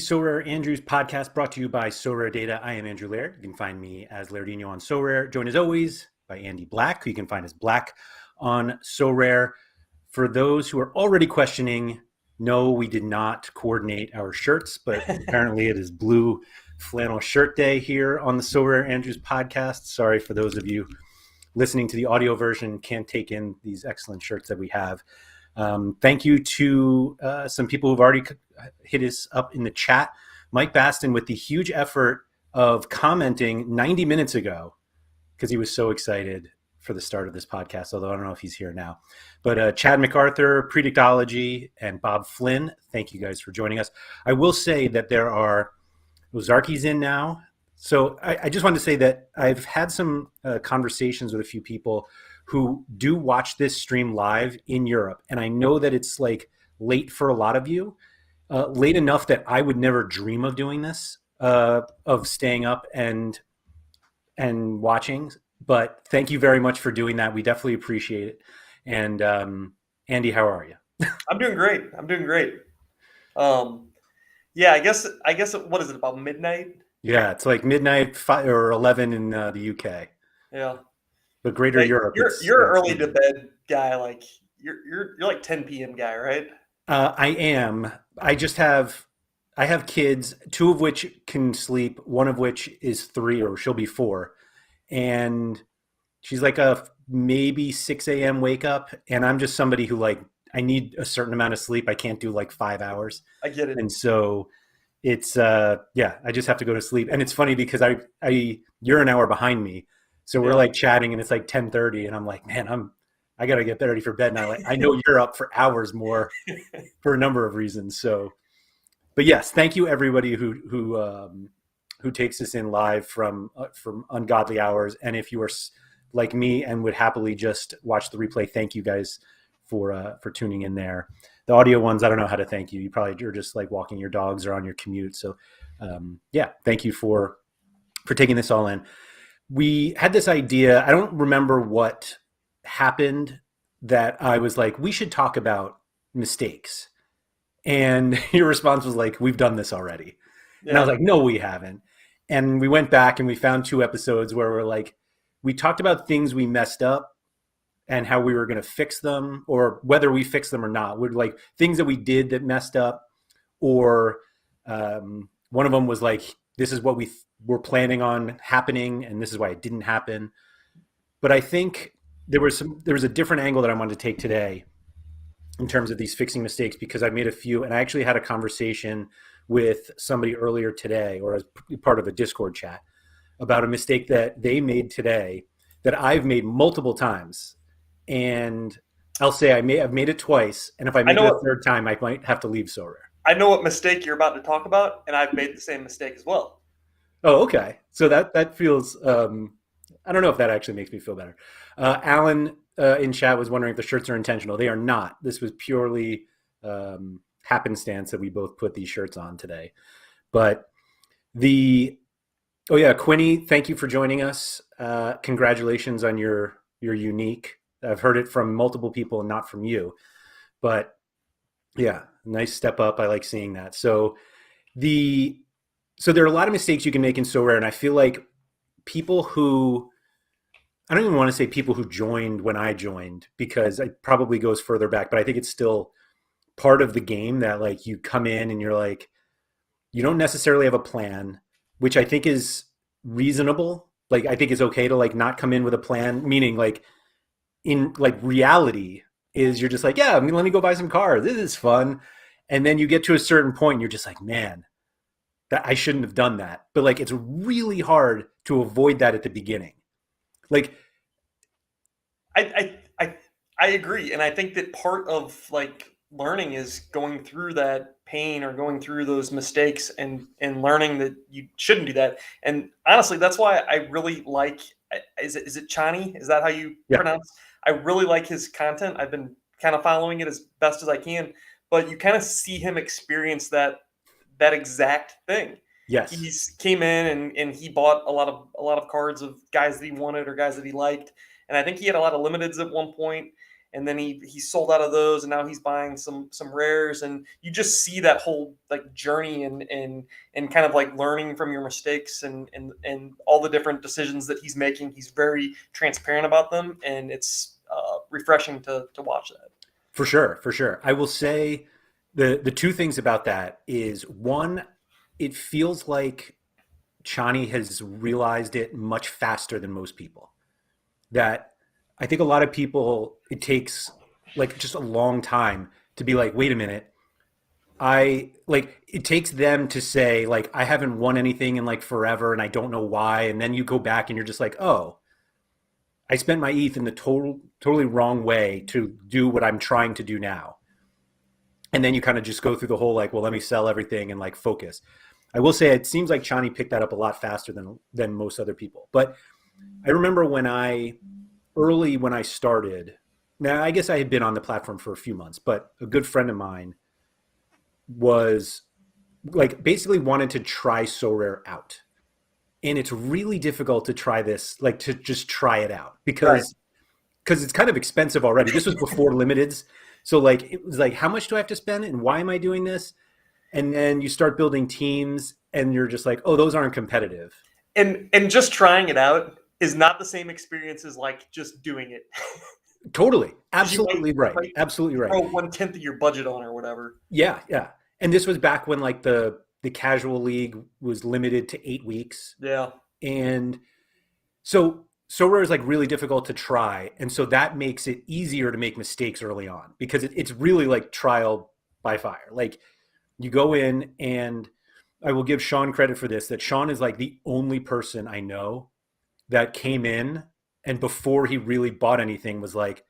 SorareAndrews podcast brought to you by Sorare Data. I am Andrew Laird. You can find me as Lairdino on Sorare. Joined as always by Andy Black, who you can find as Black on Sorare. For those who are already questioning, no, we did not coordinate our shirts, but apparently it is Blue Flannel Shirt Day here on the SorareAndrews podcast. Sorry for those of you listening to the audio version, can't take in these excellent shirts that we have. Thank you to some people who've already hit us up in the chat. Mike Baston with the huge effort of commenting 90 minutes ago because he was so excited for the start of this podcast, although I don't know if he's here now. But Chad MacArthur, Predictology, and Bob Flynn, thank you guys for joining us. I will say that there are Ozarki's in now. So I just wanted to say that I've had some conversations with a few people who do watch this stream live in Europe. And I know that it's like late for a lot of you, late enough that I would never dream of doing this, of staying up and watching. But thank you very much for doing that. We definitely appreciate it. And Andy, how are you? I'm doing great. Yeah, I guess what is it, about midnight? Yeah, it's like midnight 5 or 11 in the UK. Yeah. But Greater Europe. You're early to bed guy, like you're like 10 p.m. guy, right? I am. I have kids, two of which can sleep, one of which is 3 or she'll be 4. And she's like a maybe 6 a.m. wake up. And I'm just somebody who like, I need a certain amount of sleep. I can't do like 5 hours. I get it. And so it's, I just have to go to sleep. And it's funny because you're an hour behind me. So we're like chatting and it's like 10:30 and I'm like, man, I got to get ready for bed. And I know you're up for hours more for a number of reasons. So, but yes, thank you everybody who takes us in live from ungodly hours. And if you are like me and would happily just watch the replay, thank you guys for tuning in there. The audio ones, I don't know how to thank you. You probably are just like walking your dogs or on your commute. So thank you for taking this all in. We had this idea. I don't remember what happened that I was like, we should talk about mistakes. And your response was like, we've done this already. Yeah. And I was like, no, we haven't. And we went back and we found 2 episodes where we're like, we talked about things we messed up and how we were going to fix them, or whether we fixed them or not. We're like things that we did that messed up, or one of them was like, this is what we were planning on happening, and this is why it didn't happen. But I think there was a different angle that I wanted to take today in terms of these fixing mistakes, because I made a few, and I actually had a conversation with somebody earlier today, or as part of a Discord chat, about a mistake that they made today that I've made multiple times. And I'll say I've made it twice, and if I make it a third time, I might have to leave Sorare. I know what mistake you're about to talk about, and I've made the same mistake as well. Oh, okay. So that feels, I don't know if that actually makes me feel better. Alan in chat was wondering if the shirts are intentional. They are not. This was purely happenstance that we both put these shirts on today. But Quinny, thank you for joining us. Congratulations on your unique. I've heard it from multiple people and not from you. But yeah, nice step up. I like seeing that. So there are a lot of mistakes you can make in Sorare, and I feel like people who, I don't even want to say people who joined when I joined, because it probably goes further back, but I think it's still part of the game that like you come in and you're like, you don't necessarily have a plan, which I think is reasonable. Like, I think it's okay to like not come in with a plan, meaning like in like reality is you're just like, yeah, I mean, let me go buy some cars. This is fun. And then you get to a certain point and you're just like, man, that I shouldn't have done that. But like, it's really hard to avoid that at the beginning. Like, I agree. And I think that part of like learning is going through that pain or going through those mistakes and learning that you shouldn't do that. And honestly, that's why I really like, is it Chani? Is that how you pronounce? I really like his content. I've been kind of following it as best as I can, but you kind of see him experience that exact thing. Yes. He came in and he bought a lot of cards of guys that he wanted or guys that he liked. And I think he had a lot of limiteds at one point. and then he sold out of those, and now he's buying some rares, and you just see that whole like journey and kind of like learning from your mistakes and all the different decisions that he's making. He's very transparent about them, and it's refreshing to watch that. For sure, for sure. I will say the two things about that is one, it feels like Chani has realized it much faster than most people. That I think a lot of people, it takes like just a long time to be like, wait a minute, I like it takes them to say like I haven't won anything in like forever and I don't know why, and then you go back and you're just like, oh, I spent my ETH in the totally wrong way to do what I'm trying to do now. And then you kind of just go through the whole like, well, let me sell everything and like focus. I will say it seems like Chani picked that up a lot faster than most other people. But I remember when I started, now I guess I had been on the platform for a few months, but a good friend of mine was like basically wanted to try Sorare out. And it's really difficult to try this, like to just try it out because it's kind of expensive already. This was before limiteds. So like it was like, how much do I have to spend and why am I doing this? And then you start building teams and you're just like, oh, those aren't competitive. And just trying it out is not the same experience as like just doing it. Totally. Absolutely right. Absolutely right. Throw 1/10 of your budget on or whatever. Yeah. Yeah. And this was back when like the casual league was limited to 8 weeks. Yeah. And so Sorare is like really difficult to try. And so that makes it easier to make mistakes early on because it's really like trial by fire. Like you go in, and I will give Sean credit for this, that Sean is like the only person I know that came in and before he really bought anything was like,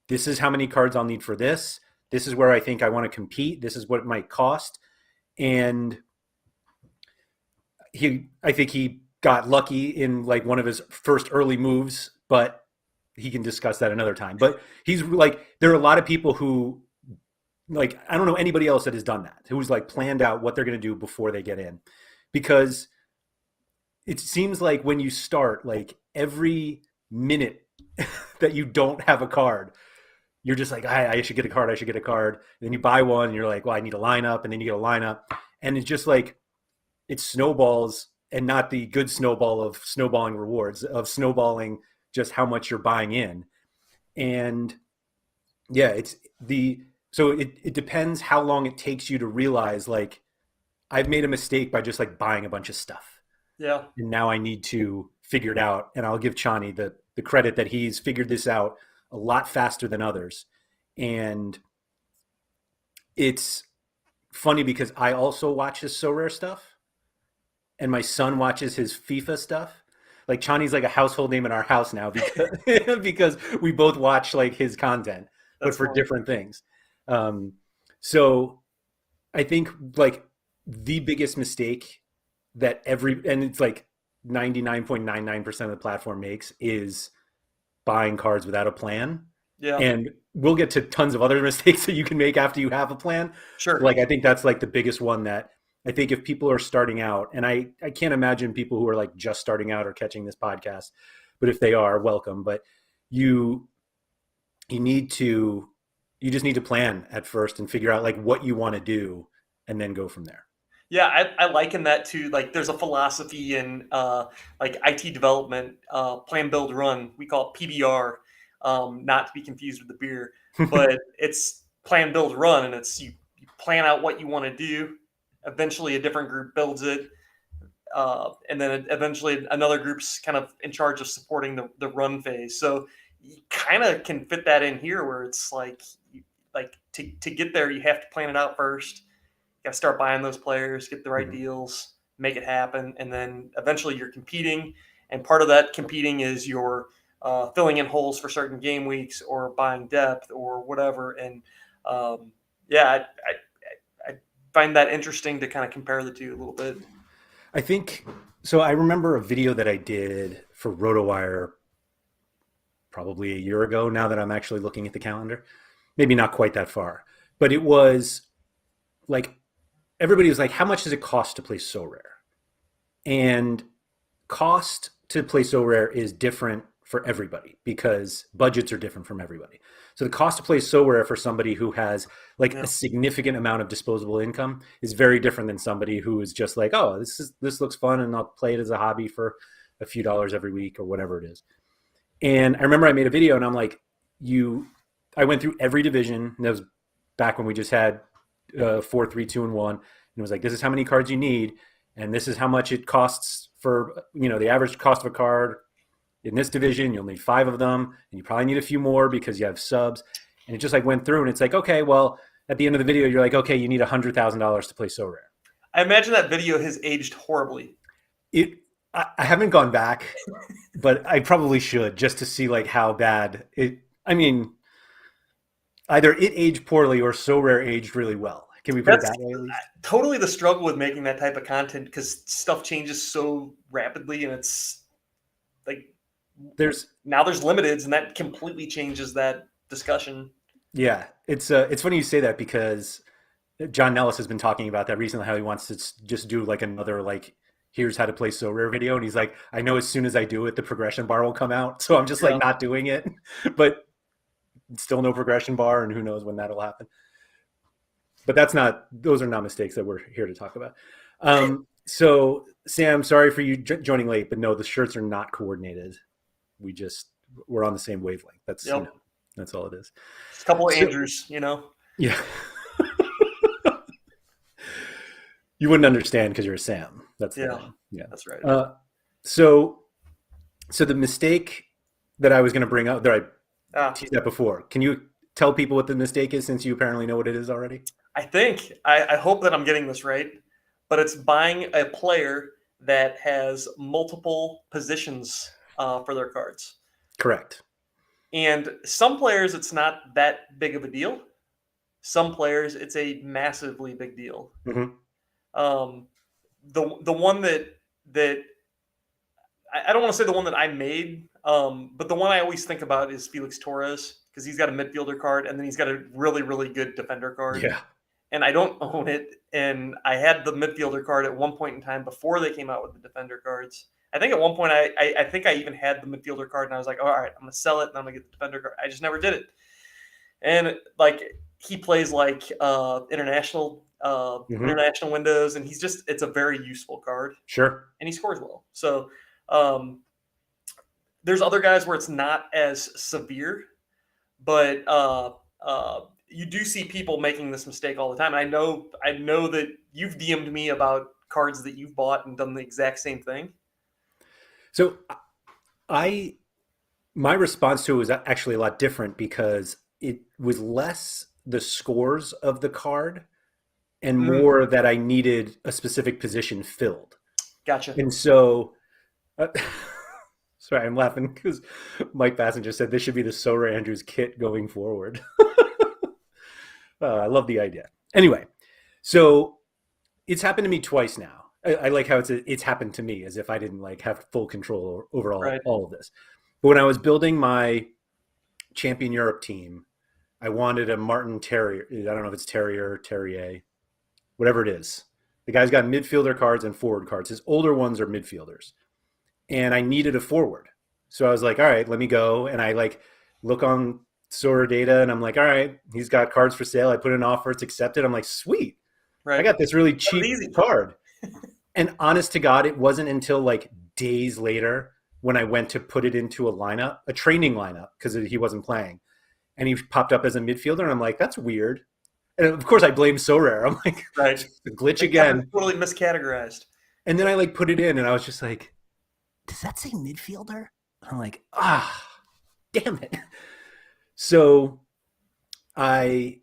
this is how many cards I'll need for this. This is where I think I want to compete. This is what it might cost. And I think he got lucky in like one of his first early moves, but he can discuss that another time. But he's like, there are a lot of people who like, I don't know anybody else that has done that, who's like planned out what they're going to do before they get in, because it seems like when you start, like every minute that you don't have a card, you're just like, I should get a card. I should get a card. And then you buy one and you're like, well, I need a lineup. And then you get a lineup, and it's just like, it snowballs, and not the good snowball of snowballing rewards, of snowballing just how much you're buying in. And yeah, so it depends how long it takes you to realize like, I've made a mistake by just like buying a bunch of stuff. Yeah. And now I need to figure it out. And I'll give Chani the credit that he's figured this out a lot faster than others. And it's funny because I also watch his Sorare stuff, and my son watches his FIFA stuff. Like Chani's like a household name in our house now because because we both watch like his content, but for different things. So I think like the biggest mistake that and it's like 99.99% of the platform makes is buying cards without a plan. Yeah. And we'll get to tons of other mistakes that you can make after you have a plan. Sure. Like I think that's like the biggest one that I think if people are starting out, and I can't imagine people who are like just starting out or catching this podcast, but if they are, welcome. But you just need to plan at first and figure out like what you want to do and then go from there. Yeah, I liken that to like there's a philosophy in like IT development, plan, build, run. We call it PBR, not to be confused with the beer, but it's plan, build, run, and it's you plan out what you want to do. Eventually, a different group builds it, and then eventually another group's kind of in charge of supporting the run phase. So you kind of can fit that in here, where it's like to get there, you have to plan it out first. You got to start buying those players, get the right deals, make it happen, and then eventually you're competing. And part of that competing is you're filling in holes for certain game weeks or buying depth or whatever. And yeah, I find that interesting to kind of compare the two a little bit. I think so. I remember a video that I did for RotoWire probably a year ago, now that I'm actually looking at the calendar. Maybe not quite that far, but it was like, everybody was like, how much does it cost to play Sorare? And cost to play Sorare is different for everybody because budgets are different from everybody. So the cost to play Sorare for somebody who has like Yeah. a significant amount of disposable income is very different than somebody who is just like, oh, this looks fun and I'll play it as a hobby for a few dollars every week or whatever it is. And I remember I made a video and I'm like, I went through every division. And that was back when we just had 4, 3, 2, and 1. And it was like, this is how many cards you need. And this is how much it costs for, the average cost of a card in this division. You'll need 5 of them. And you probably need a few more because you have subs. And it just like went through and it's like, okay, well, at the end of the video, you're like, okay, you need $100,000 to play Sorare. I imagine that video has aged horribly. I haven't gone back, but I probably should just to see like how bad it. I mean, either it aged poorly or Sorare aged really well. Can we put it that way at least? Totally the struggle with making that type of content because stuff changes so rapidly, and it's like there's limiteds, and that completely changes that discussion. Yeah, it's funny you say that because John Nellis has been talking about that recently. How he wants to just do like another like here's how to play Sorare video, and he's like, I know as soon as I do it, the progression bar will come out, so I'm just like not doing it, but still no progression bar, and who knows when that'll happen. But those are not mistakes that we're here to talk about. So Sam, sorry for you joining late, but no, the shirts are not coordinated. We're on the same wavelength. That's that's all it is. It's a couple of Andrews, Yeah. You wouldn't understand because you're a Sam. That's that's right. So the mistake that I was going to bring up, that I teased that before. Can you tell people what the mistake is, since you apparently know what it is already? I hope that I'm getting this right, but it's buying a player that has multiple positions for their cards. Correct. And some players, it's not that big of a deal. Some players, it's a massively big deal. Mm-hmm. The one that I don't want to say the one that I made, but the one I always think about is Felix Torres, because he's got a midfielder card and then he's got a really, really good defender card. Yeah. And I don't own it. And I had the midfielder card at one point in time before they came out with the defender cards. I think at one point I think I even had the midfielder card and I was like, all right, I'm going to sell it and I'm going to get the defender card. I just never did it. And like he plays like international windows, and it's a very useful card. Sure. And he scores well. So there's other guys where it's not as severe, but you do see people making this mistake all the time. And I know that you've DM'd me about cards that you've bought and done the exact same thing. So my response to it was actually a lot different, because it was less the scores of the card and more that I needed a specific position filled. Gotcha. And so, sorry, I'm laughing because Mike Bassinger said this should be the SorareAndrews kit going forward. I love the idea. Anyway, so it's happened to me twice now. I like how it's happened to me, as if I didn't like have full control over all of this. But when I was building my Champion Europe team, I wanted a Martin Terrier. I don't know if it's Terrier, whatever it is. The guy's got midfielder cards and forward cards. His older ones are midfielders. And I needed a forward. So I was like, all right, let me go. And I like look on Sorare data and I'm like, all right, he's got cards for sale. I put in an offer, it's accepted. I'm like, sweet. Right. I got this really cheap card. And honest to God, it wasn't until like days later when I went to put it into a training lineup, because he wasn't playing. And he popped up as a midfielder. And I'm like, that's weird. And of course, I blame Sorare. I'm like, right, the glitch again. Totally miscategorized. And then I like put it in, and I was just like, does that say midfielder? I'm like, damn it. So I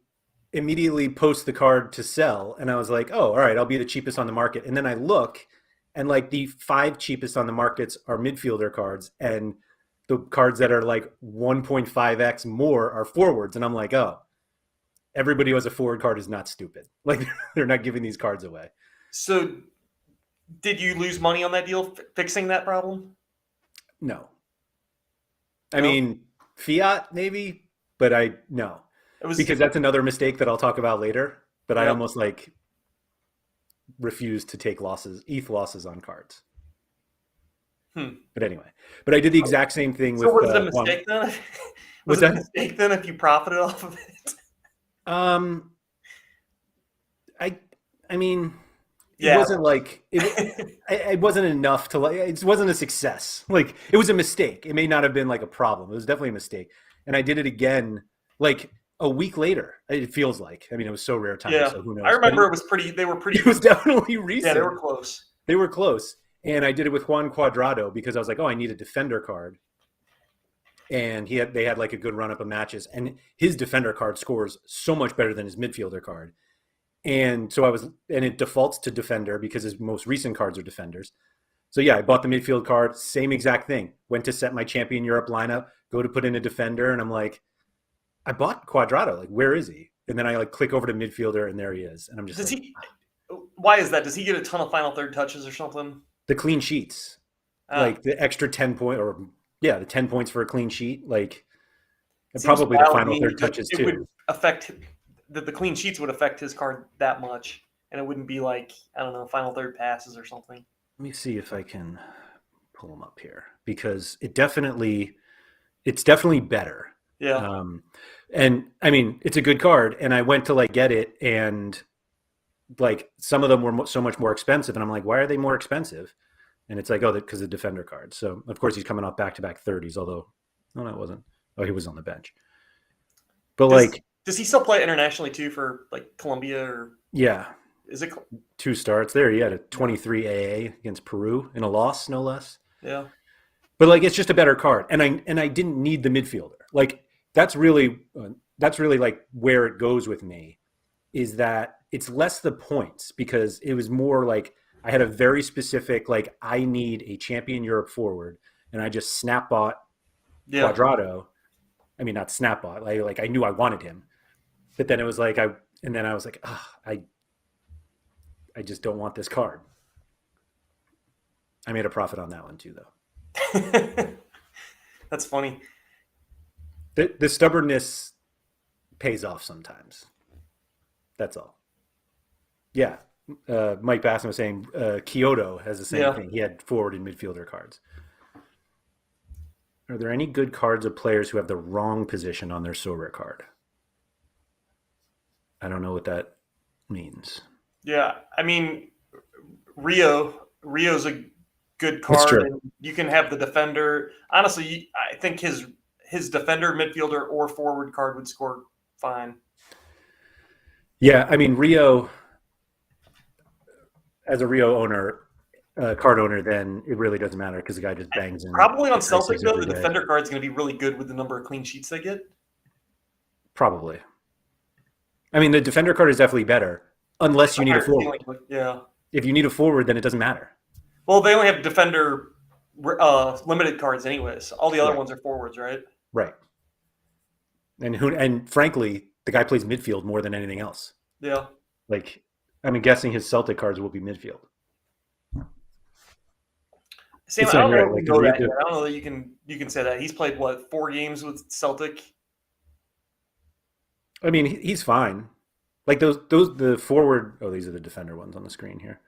immediately post the card to sell, and I was like, oh, all right, I'll be the cheapest on the market. And then I look, and like the 5 cheapest on the markets are midfielder cards, and the cards that are like 1.5x more are forwards. And I'm like, oh, everybody who has a forward card is not stupid. Like, they're not giving these cards away. So did you lose money on that deal fixing that problem? No. I mean, fiat maybe, but no. Because that's another mistake that I'll talk about later. But I almost like refuse to take ETH losses on cards. But anyway, but I did the exact same thing So with was it a Juan. mistake then? Was What's it a that? mistake then if you profited off of it? Um, I I mean, it Yeah. wasn't like it wasn't enough to like it wasn't a success. Like it was a mistake. It may not have been like a problem. It was definitely a mistake. And I did it again like a week later. It feels like. I mean, it was so rare time, Yeah. so who I knows? But remember it was pretty they were it pretty was definitely yeah, they recent. were close. They were close. And I did it with Juan Cuadrado because I was like, oh, I need a defender card. And they had like a good run up of matches. And his defender card scores so much better than his midfielder card. And so and it defaults to defender because his most recent cards are defenders. So yeah, I bought the midfield card, same exact thing. Went to set my champion Europe lineup, go to put in a defender, and I'm like, I bought Cuadrado. Like, where is he? And then I like click over to midfielder, and there he is. And I'm just Does like, he why is that? Does he get a ton of final third touches or something? the clean sheets, Ah. like the extra 10 point, or yeah, the 10 points for a clean sheet, like, and Seems probably the wild to final me third that touches it would too. affect that the clean sheets would affect his card that much, and it wouldn't be like I don't know final third passes or something. Let me see if I can pull them up here because it's definitely better. Yeah, And I mean, it's a good card. And I went to like get it, and like some of them were so much more expensive, and I'm like, why are they more expensive? And it's like, oh, because of defender cards. So of course he's coming off back-to-back 30s. Although, no, it wasn't. Oh, he was on the bench. But does like, does he still play internationally too for like Colombia or yeah, is it? 2 starts there. He had a 23 AA against Peru in a loss, no less. Yeah, But like, it's just a better card, and I didn't need the midfielder. Like that's really like where it goes with me, is that it's less the points because it was more like I had a very specific like I need a champion Europe forward, and I just snap bought yeah. Cuadrado. I mean, not snap bought. Like I knew I wanted him, but then it was like I was like, oh, I just don't want this card. I made a profit on that one too, though. That's funny. The stubbornness pays off sometimes. That's all. Yeah. Mike Basson was saying Kyoto has the same thing. He had forward and midfielder cards. Are there any good cards of players who have the wrong position on their Sorare card? I don't know what that means. Yeah, I mean Rio's a good That's card, true. and you can have the defender. Honestly, I think his defender, midfielder, or forward card would score fine. Yeah, I mean Rio, as a Rio owner, card owner, then it really doesn't matter because the guy just bangs in. Probably on Celtic though, every the day. defender card is going to be really good with the number of clean sheets they get. Probably. I mean, the defender card is definitely better, unless you need a forward. Yeah. If you need a forward, then it doesn't matter. Well, they only have defender limited cards anyways. All the other ones are forwards, right? Right. And frankly, the guy plays midfield more than anything else. Yeah. Like, I'm guessing his Celtic cards will be midfield. Sam, I don't know if you know that yet. I don't know that you can say that. He's played what, 4 games with Celtic? I mean, he's fine. Like the forward. Oh, these are the defender ones on the screen here.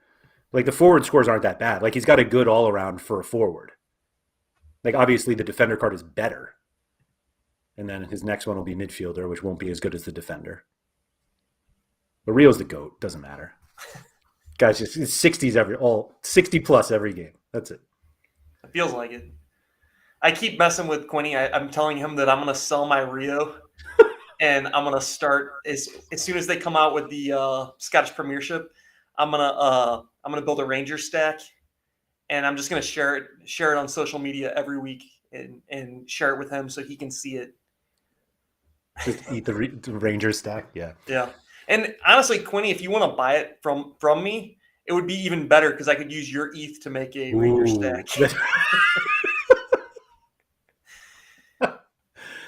Like the forward scores aren't that bad. Like he's got a good all around for a forward. Like obviously the defender card is better, and then his next one will be midfielder, which won't be as good as the defender. But Rio's the GOAT. Doesn't matter. Guys, just 60 plus every game. That's it. It feels like it. I keep messing with Quinny. I'm telling him that I'm going to sell my Rio, and I'm going to start as soon as they come out with the Scottish Premiership. I'm gonna build a Ranger stack, and I'm just gonna share it on social media every week and share it with him so he can see it. Just eat the Ranger stack. Yeah. Yeah. And honestly, Quinny, if you want to buy it from me, it would be even better because I could use your ETH to make a Ranger stack.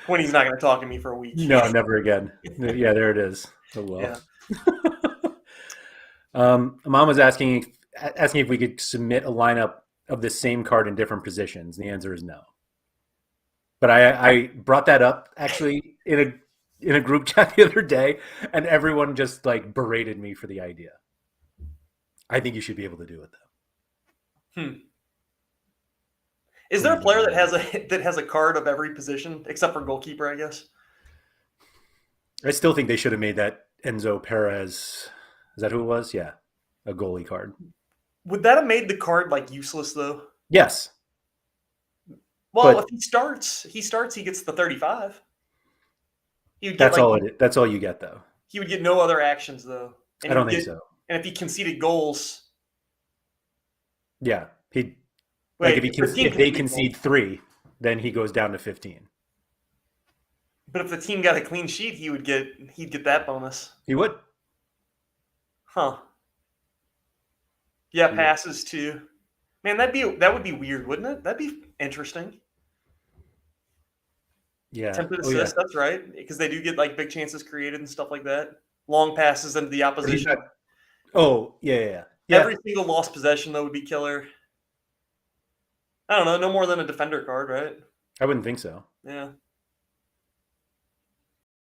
Quinny's not going to talk to me for a week. No, never again. Yeah, there it is. Oh well. Yeah. Mom was asking if we could submit a lineup of the same card in different positions. The answer is no. But I brought that up actually in a group chat the other day, and everyone just like berated me for the idea. I think you should be able to do it though. Is there a player that has a card of every position except for goalkeeper? I guess. I still think they should have made that Enzo Perez. Is that who it was? Yeah, a goalie card. Would that have made the card like useless though? Yes, Well, but if he starts, he gets the 35. He would get that's like all it. That's all you get, though. he would get no other actions though, and I he don't would think get so. and if he conceded goals, Yeah, he like wait, if the team if they conceded concede goals, 3, then he goes down to 15. but if the team got a clean sheet, he'd get that bonus, He would. huh? Yeah, He would. passes too. Man, that would be weird, wouldn't it? That'd be interesting. Yeah. Attempted Oh yeah. assist, that's right, because they do get like big chances created and stuff like that. Long passes into the Or he's opposition. not- Oh yeah, yeah, yeah. Every single lost possession though would be killer. I don't know, no more than a defender card, right? I wouldn't think so. Yeah.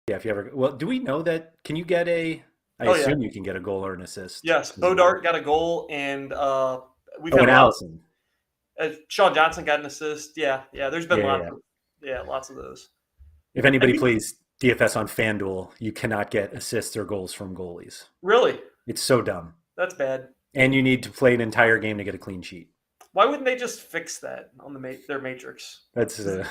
Yeah, if you ever. Well, do we know that? Can you get a? I Oh yeah. assume you can get a goal or an assist. Yes, Bodart got a goal, and we've Oh, had and lots. Allison. Sean Johnson got an assist. Yeah, yeah. There's been Yeah, lots of those. If anybody plays DFS on FanDuel, you cannot get assists or goals from goalies. Really? It's so dumb. That's bad. And you need to play an entire game to get a clean sheet. Why wouldn't they just fix that on their matrix? That's Because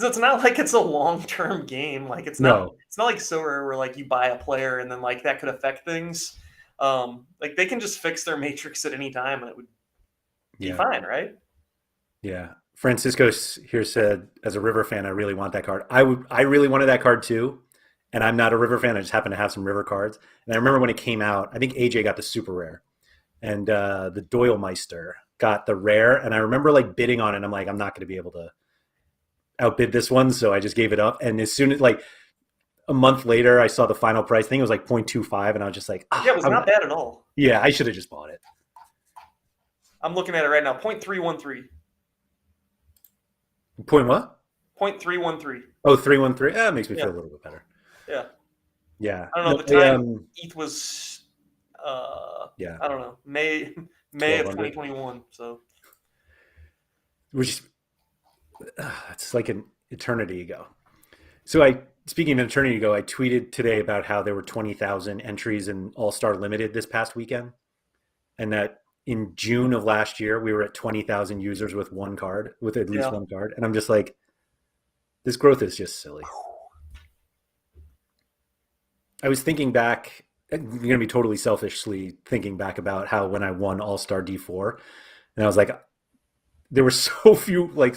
it's not like it's a long-term game. Like it's not. No. It's not like Sorare where like you buy a player and then like that could affect things. Like they can just fix their matrix at any time and it would be fine, right? Yeah. Francisco here said, as a River fan, I really want that card. I really wanted that card too. And I'm not a River fan. I just happen to have some River cards. And I remember when it came out, I think AJ got the super rare. And the Doyle Meister got the rare. And I remember like bidding on it. I'm like, I'm not going to be able to outbid this one. So I just gave it up. And as soon as like a month later, I saw the final price. I think it was like 0.25. And I was just like, yeah, it was not bad at all. Yeah, I should have just bought it. I'm looking at it right now. 0.313. Point what? 0.313. Oh, 313. That makes me feel a little bit better. Yeah. Yeah. I don't know. The time ETH was, yeah. I don't know, May of 2021. So, which it's like an eternity ago. So speaking of eternity ago, I tweeted today about how there were 20,000 entries in All-Star Limited this past weekend, and that in June of last year we were at 20,000 users with at least one card, and I'm just like, this growth is just silly. I was thinking back, I'm going to be totally selfishly thinking back about how when I won All-Star D4, and I was like, there were so few, like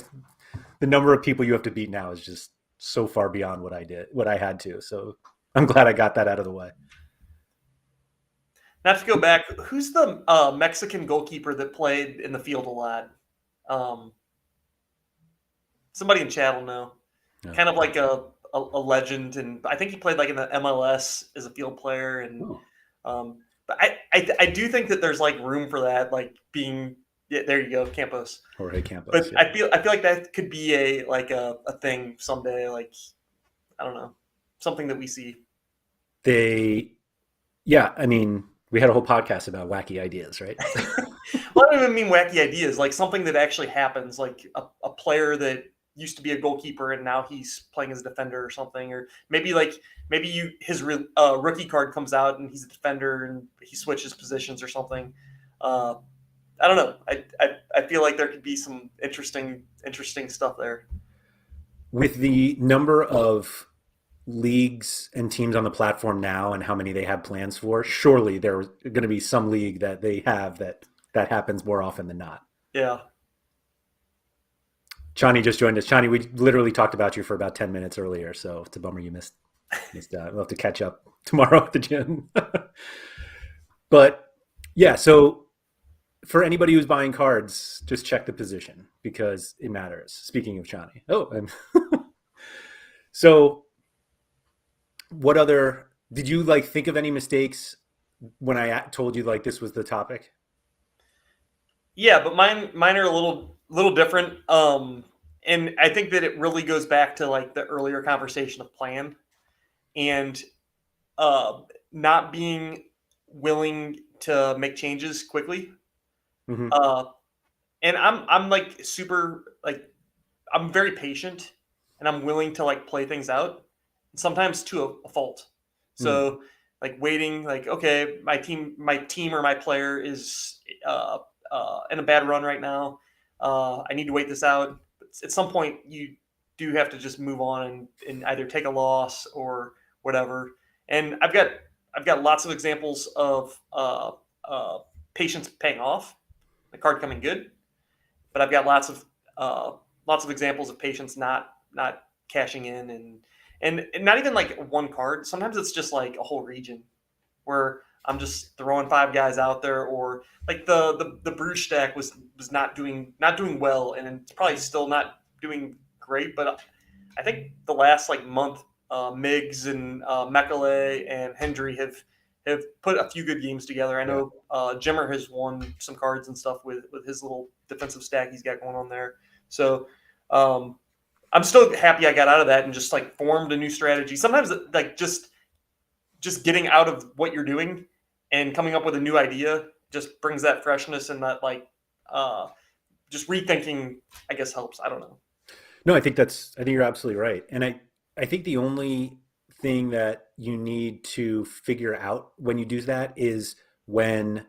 the number of people you have to beat now is just so far beyond what I had to. So I'm glad I got that out of the way. Not to go back, who's the Mexican goalkeeper that played in the field a lot? Somebody in chat will know. No. Kind of like a legend, and I think he played like in the MLS as a field player. And but I do think that there's like room for that, like being. Yeah, there you go, Campos. Jorge Campos. But yeah. I feel like that could be a thing someday. Like I don't know, something that we see. I mean, we had a whole podcast about wacky ideas, right? Well, I don't even mean wacky ideas. Like something that actually happens, like a player that used to be a goalkeeper and now he's playing as a defender or something, or maybe his rookie card comes out and he's a defender and he switches positions or something. I don't know. I feel like there could be some interesting stuff there. With the number of leagues and teams on the platform now and how many they have plans for, surely there's going to be some league that they have that happens more often than not. Yeah. Chani just joined us. Chani, we literally talked about you for about 10 minutes earlier, so it's a bummer you missed that. We'll have to catch up tomorrow at the gym. But yeah, so for anybody who's buying cards, just check the position because it matters. Speaking of Chani. So what other, did you like think of any mistakes when I told you like this was the topic? Yeah, but mine are a little different. And I think that it really goes back to like the earlier conversation of plan and not being willing to make changes quickly. Mm-hmm. And I'm like super like I'm very patient and I'm willing to like play things out, sometimes to a fault. Mm. So like waiting, like okay, my team or my player is in a bad run right now. I need to wait this out. At some point, you do have to just move on and either take a loss or whatever. And I've got lots of examples of uh, patience paying off, the card coming good, but I've got uh, lots of examples of patients not cashing in and not even like one card. Sometimes it's just like a whole region where I'm just throwing five guys out there, or like the Bruges stack was not doing well, and it's probably still not doing great. But I think the last like month, Miggs and Mekele and Hendry have put a few good games together. I Yeah. know Jimmer has won some cards and stuff with his little defensive stack he's got going on there. So um, I'm still happy I got out of that and just like formed a new strategy. Sometimes like just getting out of what you're doing and coming up with a new idea just brings that freshness and that like uh, just rethinking, I guess, helps. I don't know. No, I think you're absolutely right. And I think the only thing that you need to figure out when you do that is when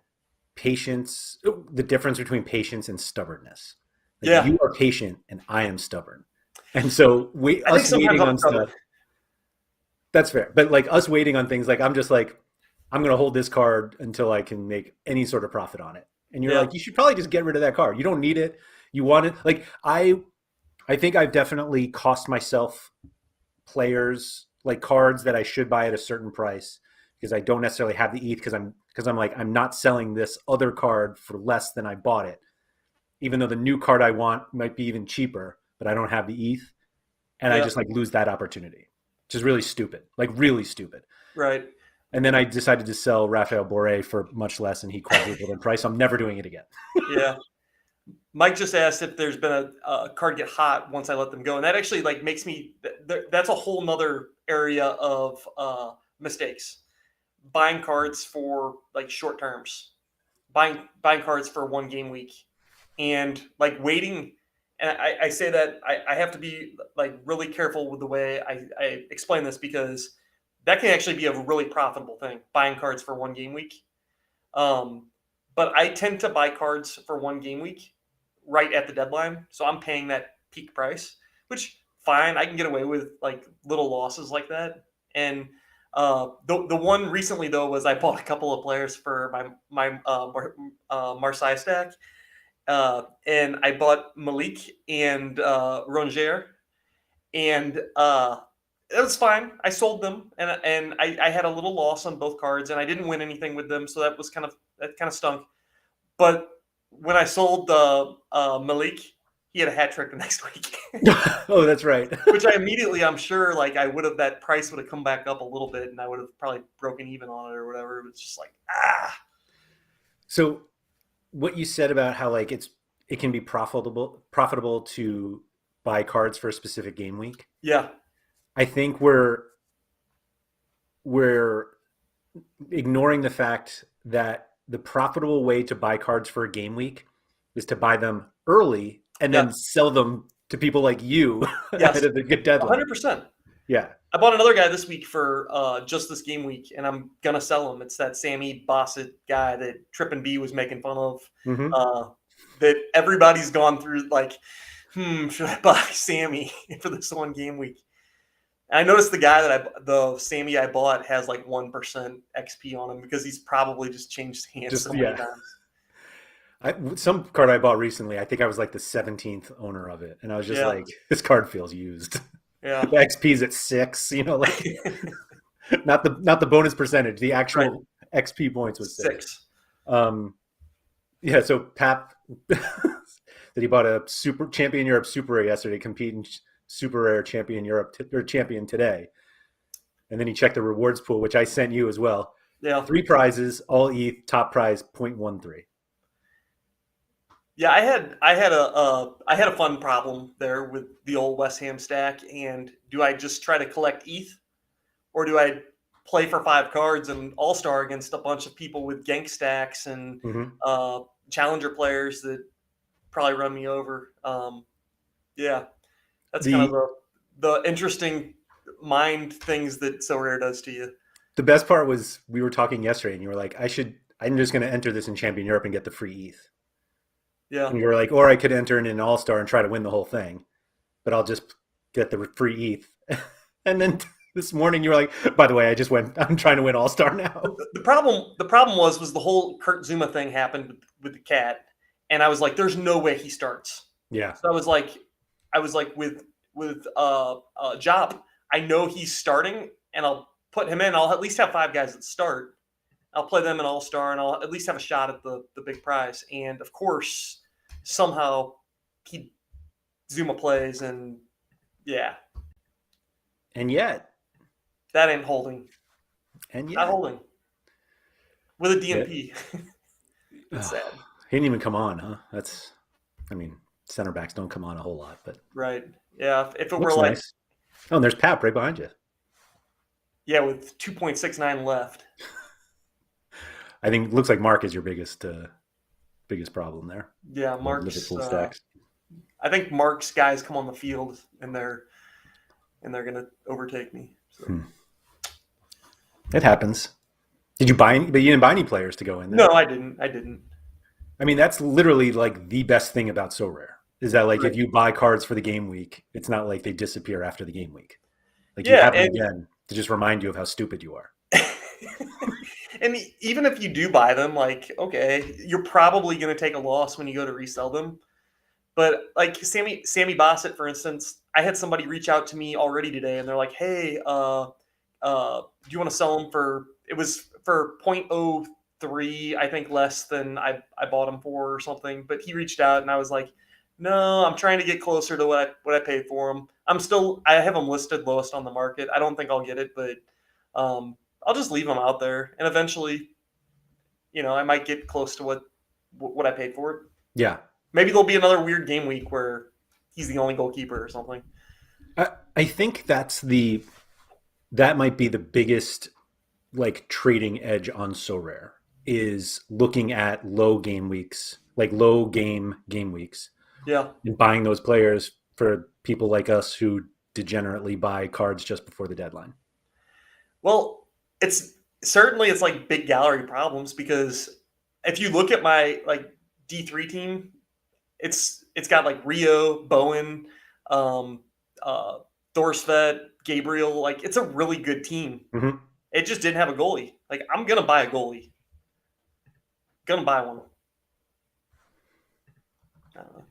patience, the difference between patience and stubbornness. Like Yeah, you are patient and I am stubborn. And so I think us sometimes waiting I'm on stubborn. stuff, that's fair. But like us waiting on things, like I'm just like, I'm going to hold this card until I can make any sort of profit on it. And you're Yeah, like, you should probably just get rid of that card. You don't need it. You want it. Like I think I've definitely cost myself players like cards that I should buy at a certain price because I don't necessarily have the ETH because I'm like I'm not selling this other card for less than I bought it, even though the new card I want might be even cheaper, but I don't have the ETH, and I yeah, just like lose that opportunity, which is really stupid, like really stupid. right. And then I decided to sell Raphael Boré for much less, and he quadrupled in price. I'm never doing it again. Yeah. Mike just asked if there's been a card get hot once I let them go, and that actually like makes me. That's a whole nother area of mistakes. Buying cards for like short terms, buying cards for one game week, and like waiting. And I say that I have to be like really careful with the way I explain this because that can actually be a really profitable thing. Buying cards for one game week. Um, but I tend to buy cards for one game week right at the deadline. So I'm paying that peak price, which fine, I can get away with like little losses like that. And the one recently though was I bought a couple of players for my Marseille stack, and I bought Malik and Rongier, and it was fine. I sold them, and I had a little loss on both cards, and I didn't win anything with them, so that kind of stunk. But when I sold the Malik, he had a hat trick the next week, Oh, that's right. which I immediately, I'm sure, like I would have that price would have come back up a little bit, and I would have probably broken even on it or whatever. It was just like So what you said about how like it can be profitable to buy cards for a specific game week. yeah, I think we're ignoring the fact that the profitable way to buy cards for a game week is to buy them early and yeah, then sell them to people like you ahead yes, of the good deadline. 100%. Yeah. I bought another guy this week for just this game week, and I'm gonna sell him. It's that Sammy Bossett guy that Trip and B was making fun of. Hmm. That everybody's gone through. Like, should I buy Sammy for this one game week? And I noticed the Sammy I bought has like 1% XP on him because he's probably just changed hands so Just many yeah. times. Some card I bought recently, I think I was like the 17th owner of it, and I was just Yeah, like, this card feels used. yeah, The XP's at 6, like not the bonus percentage. The right. actual XP points was 6. 6. Um, yeah, so Pap that he bought a super champion Europe super rare yesterday, competing super rare champion Europe or champion today, and then he checked the rewards pool, which I sent you as well. Yeah, 3 prizes, all ETH, top prize 0.13. yeah. I had a fun problem there with the old West Ham stack. And do I just try to collect ETH, or do I play for 5 cards and All Star against a bunch of people with gank stacks and Mm-hmm. challenger players that probably run me over? Yeah. That's kind of the interesting mind things that Sorare does to you. The best part was we were talking yesterday, and you were like, I'm just going to enter this in Champion Europe and get the free ETH. Yeah. And you were like, or I could enter in an All-Star and try to win the whole thing, but I'll just get the free ETH. And then this morning you were like, by the way, I'm trying to win All-Star now. The problem was the whole Kurt Zuma thing happened with the cat, and I was like, there's no way he starts. Yeah. So I was like with Job, I know he's starting, and I'll put him in. I'll at least have 5 guys that start. I'll play them in All-Star, and I'll at least have a shot at the big prize. And of course, somehow Zuma plays, and yeah. And yet. That ain't holding. And yet. Not holding. With a DNP. It's sad. He didn't even come on, huh? Center backs don't come on a whole lot, but. Right. Yeah. If it were like. Nice. Oh, and there's Pap right behind you. Yeah, with 2.69 left. I think it looks like Mark is your biggest problem there. Yeah, Mark's. Liverpool stacks. I think Mark's guys come on the field and they're gonna overtake me. So. It happens. Did you buy any? But you didn't buy any players to go in there. No, I didn't. I mean, that's literally like the best thing about Sorare is that like right. If you buy cards for the game week, it's not like they disappear after the game week. Like yeah, you have them again to just remind you of how stupid you are. And even if you do buy them, like, okay, you're probably going to take a loss when you go to resell them. But like Sammy Bassett, for instance, I had somebody reach out to me already today, and they're like, "Hey, do you want to sell them for?" It was for 0.03, I think, less than I bought them for or something. But he reached out, and I was like, "No, I'm trying to get closer to what I paid for them. I have them listed lowest on the market. I don't think I'll get it, but I'll just leave them out there, and eventually, I might get close to what I paid for it. Yeah. Maybe there'll be another weird game week where he's the only goalkeeper or something. I think that might be the biggest like trading edge on Sorare is looking at low game weeks, like low game weeks. Yeah. And buying those players for people like us who degenerately buy cards just before the deadline. Well, it's like big gallery problems, because if you look at my like D3 team, it's got like Rio, Bowen, Thorsvet, Gabriel. Like, it's a really good team. Mm-hmm. It just didn't have a goalie. Like, I'm gonna buy a goalie. Gonna buy one. I don't know.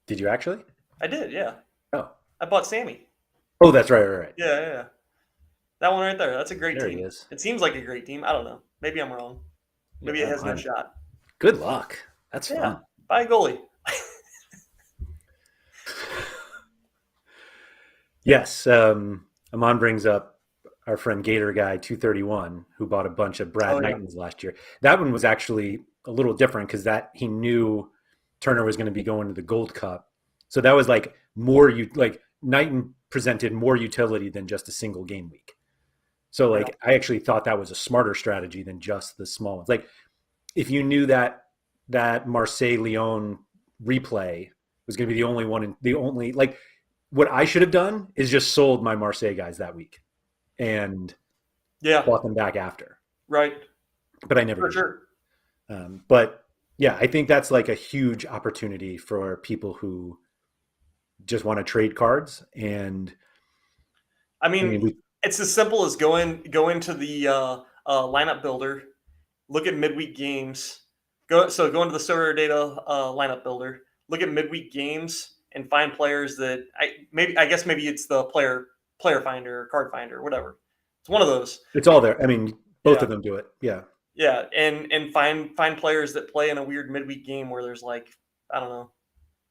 Did you actually? I did, yeah. Oh. I bought Sammy. Oh, that's right. Yeah. That one right there. That's a great there team. He is. It seems like a great team. I don't know. Maybe I'm wrong. Maybe it has no shot. Good luck. That's fun. Buy a goalie. Yes. Amon brings up our friend Gator Guy 231, who bought a bunch of Brad Knightons last year. That one was actually a little different because he knew Turner was going to be going to the Gold Cup. So that was like Knighton presented more utility than just a single game week. So I actually thought that was a smarter strategy than just the small ones. Like, if you knew that Marseille-Lyon replay was going to be the only one, what I should have done is just sold my Marseille guys that week and bought them back after. Right. But I never did. Sure. But yeah, I think that's like a huge opportunity for people who just want to trade cards. And it's as simple as go into the lineup builder, look at midweek games. Go into the Sorare data lineup builder, look at midweek games, and find players that maybe it's the player finder or card finder or whatever. It's one of those. It's all there. I mean, both of them do it. Yeah. Yeah, and find players that play in a weird midweek game where there's like, I don't know,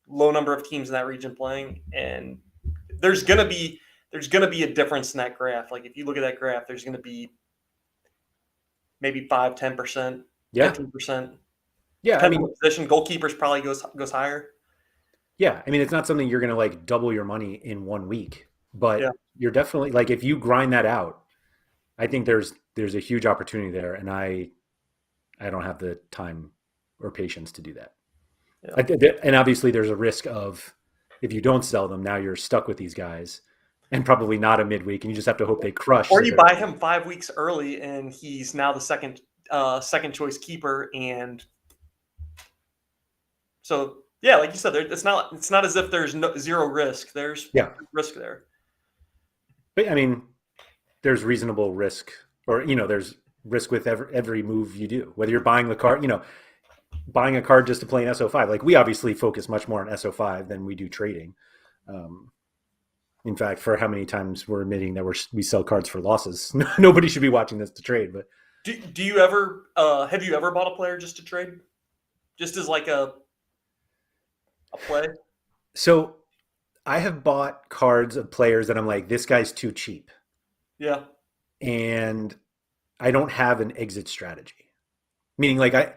low number of teams in that region playing, and there's gonna be a difference in that graph. Like, if you look at that graph, there's gonna be maybe 5-10%, 15%. Yeah, I mean, position goalkeepers probably goes higher. Yeah, I mean, it's not something you're going to like double your money in 1 week, but you're definitely like, if you grind that out, I think there's a huge opportunity there, and I don't have the time or patience to do that. Yeah. And obviously, there's a risk of if you don't sell them, now you're stuck with these guys, and probably not a midweek, and you just have to hope they crush. Or so you that- buy him 5 weeks early, and he's now the second choice keeper, and so yeah, like you said, it's not as if there's zero risk. There's Yeah. risk there. But I mean, there's reasonable risk, or there's risk with every move you do. Whether you're buying the card, buying a card just to play an SO5. Like we obviously focus much more on SO5 than we do trading. In fact, for how many times we're admitting that we sell cards for losses. Nobody should be watching this to trade. But do you ever have you ever bought a player just to trade, just as like a play? So I have bought cards of players that I'm like, this guy's too cheap. Yeah. And I don't have an exit strategy. Meaning like I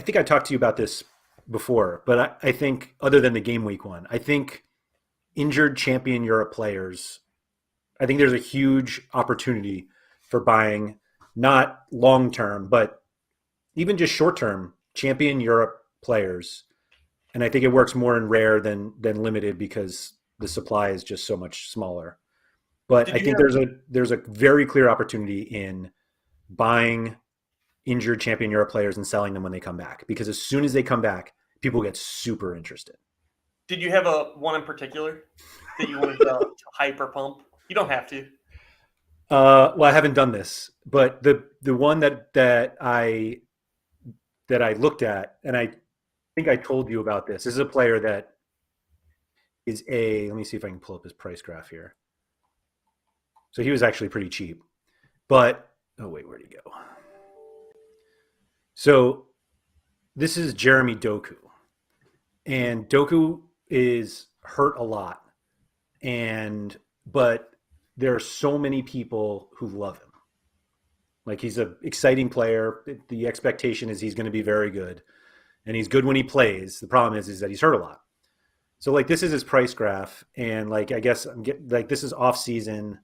think I talked to you about this before, but I think other than the game week one, I think injured champion Europe players, I think there's a huge opportunity for buying not long-term, but even just short-term champion Europe players. And I think it works more in rare than limited because the supply is just so much smaller. But I think there's a very clear opportunity in buying injured champion Europe players and selling them when they come back, because as soon as they come back, people get super interested. Did you have a one in particular that you wanted to hype or pump? You don't have to. Well, I haven't done this, but the one that I looked at, and I think I told you about this. This is a player that is let me see if I can pull up his price graph here. So he was actually pretty cheap, but oh wait, where'd he go? So this is Jeremy Doku, and Doku is hurt a lot, but there are so many people who love him. Like he's an exciting player. The expectation is he's going to be very good, and he's good when he plays. The problem is that he's hurt a lot. So like this is his price graph, and like I guess this is off season,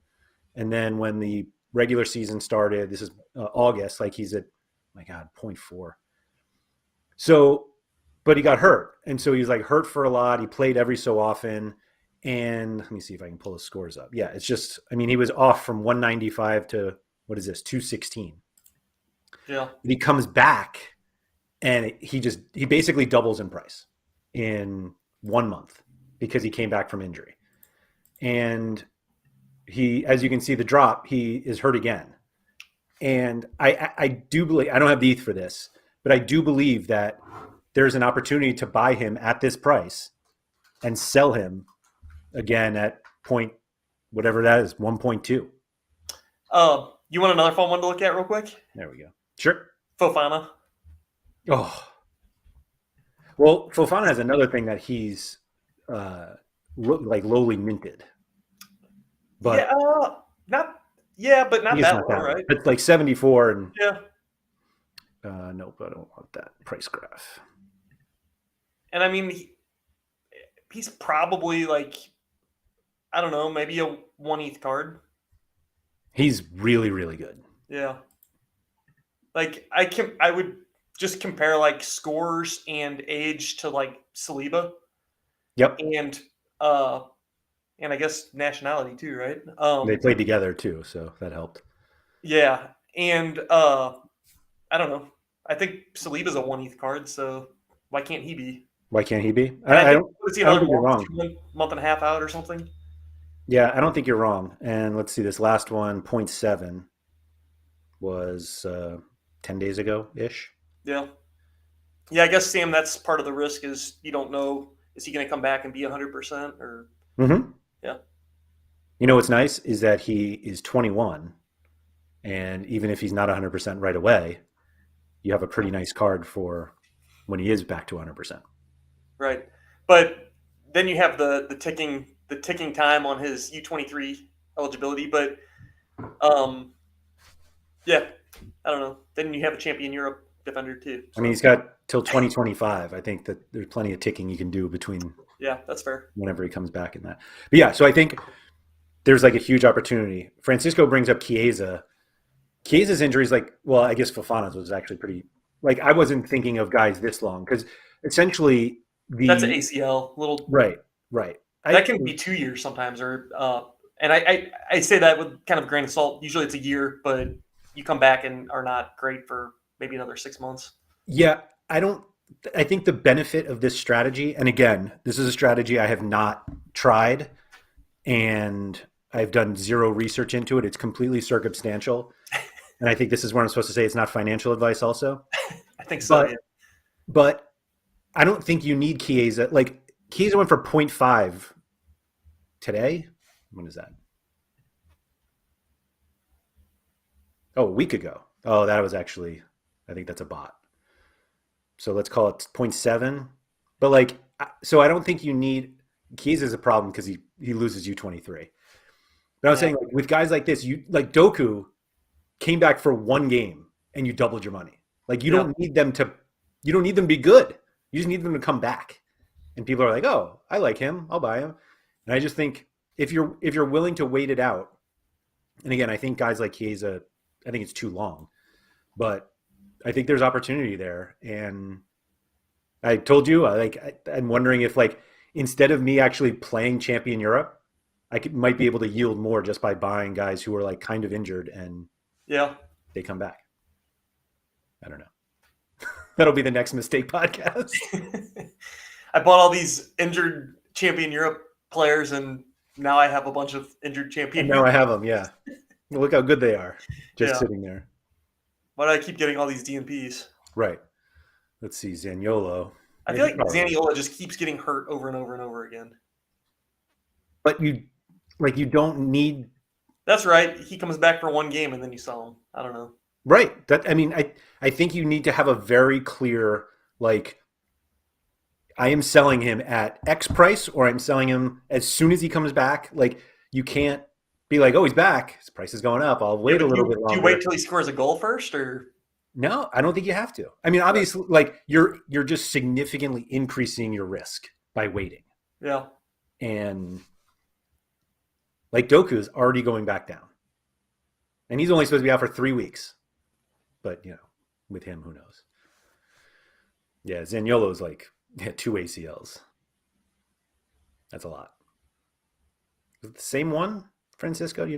and then when the regular season started, this is August. Like he's at, my God, 0.4. So, but he got hurt, and so he's like hurt for a lot. He played every so often, and let me see if I can pull his scores up. Yeah, it's just, I mean, he was off from 195 to what is this, 216. Yeah, but he comes back, and he basically doubles in price in 1 month because he came back from injury, and he, as you can see, the drop, he is hurt again. And I do believe, I don't have the ETH for this, but I do believe that there's an opportunity to buy him at this price and sell him again at point, whatever that is, 1.2. You want another fun one to look at real quick? There we go. Sure. Fofana. Oh, well, Fofana has another thing that he's like lowly minted. But but not that low, right? It's like 74 and yeah. Nope, I don't want that price graph. And I mean, he's probably like, I don't know, maybe a 1 ETH card. He's really, really good. Yeah. Like I would just compare like scores and age to like Saliba. Yep. And I guess nationality too, right? They played together too, so that helped. Yeah, and I don't know. I think Saliba's a 1 ETH card, so why can't he be? Why can't he be? I don't think you're wrong. Month and a half out or something. Yeah, I don't think you're wrong. And let's see, this last one, 0.7, was 10 days ago-ish. Yeah. Yeah, I guess, Sam, that's part of the risk is you don't know, is he going to come back and be 100% or? Mm-hmm. Yeah. You know what's nice is that he is 21, and even if he's not 100% right away, you have a pretty nice card for when he is back to 100%. Right. But then you have the ticking time on his U23 eligibility, but yeah, I don't know. Then you have a champion Europe defender too. So. I mean, he's got till 2025. I think that there's plenty of ticking you can do between. Yeah, that's fair. Whenever he comes back in that. But yeah, so I think there's like a huge opportunity. Francisco brings up Chiesa. Chiesa's injury is like, well, I guess Fofana's was actually pretty, like I wasn't thinking of guys this long because essentially That's an the ACL. Little right, right. that can be 2 years sometimes, or and I say that with kind of a grain of salt. Usually it's a year, but you come back and are not great for maybe another 6 months. Yeah, I don't. I think the benefit of this strategy, and again, this is a strategy I have not tried, and I've done zero research into it. It's completely circumstantial, and I think this is where I'm supposed to say it's not financial advice, also. I think so. But Yeah. but I don't think you need Chiesa. Like Chiesa went for zero point 0.5 today. When is that? Oh, a week ago. Oh, that was actually. I think that's a bot. So let's call it zero point 0.7. But like, so I don't think you need Keys is a problem because he loses U23. But I was Yeah. saying like, with guys like this, you like Doku came back for one game and you doubled your money. Like you Yeah. don't need them to, you don't need them to be good. You just need them to come back. And people are like, oh, I like him, I'll buy him. And I just think if you're willing to wait it out, and again, I think guys like Chiesa, I think it's too long, but I think there's opportunity there. And I told you, I'm wondering if like instead of me actually playing Champion Europe, might be able to yield more just by buying guys who are like kind of injured and Yeah. they come back. I don't know. That'll be the next mistake podcast. I bought all these injured Champion Europe players, and now I have a bunch of injured Champion And now I Europe. have them. Yeah, look how good they are, just Yeah. sitting there. Why do I keep getting all these DNPs? Right. Let's see, Zaniolo. I Yeah, feel he like probably. Zaniola just keeps getting hurt over and over and over again. But you don't need. That's right. He comes back for one game and then you sell him. I don't know. Right. That I mean, I think you need to have a very clear like I am selling him at X price or I'm selling him as soon as he comes back. Like you can't be like, oh, he's back. His price is going up. I'll Yeah, wait a but little bit do you wait longer. till he scores a goal first, or No, I don't think you have to. I mean, obviously, like you're just significantly increasing your risk by waiting. yeah, And like Doku is already going back down. And he's only supposed to be out for 3 weeks. But with him, who knows? Yeah, Zaniolo's like 2 ACLs. That's a lot. Is it the same one, Francisco? I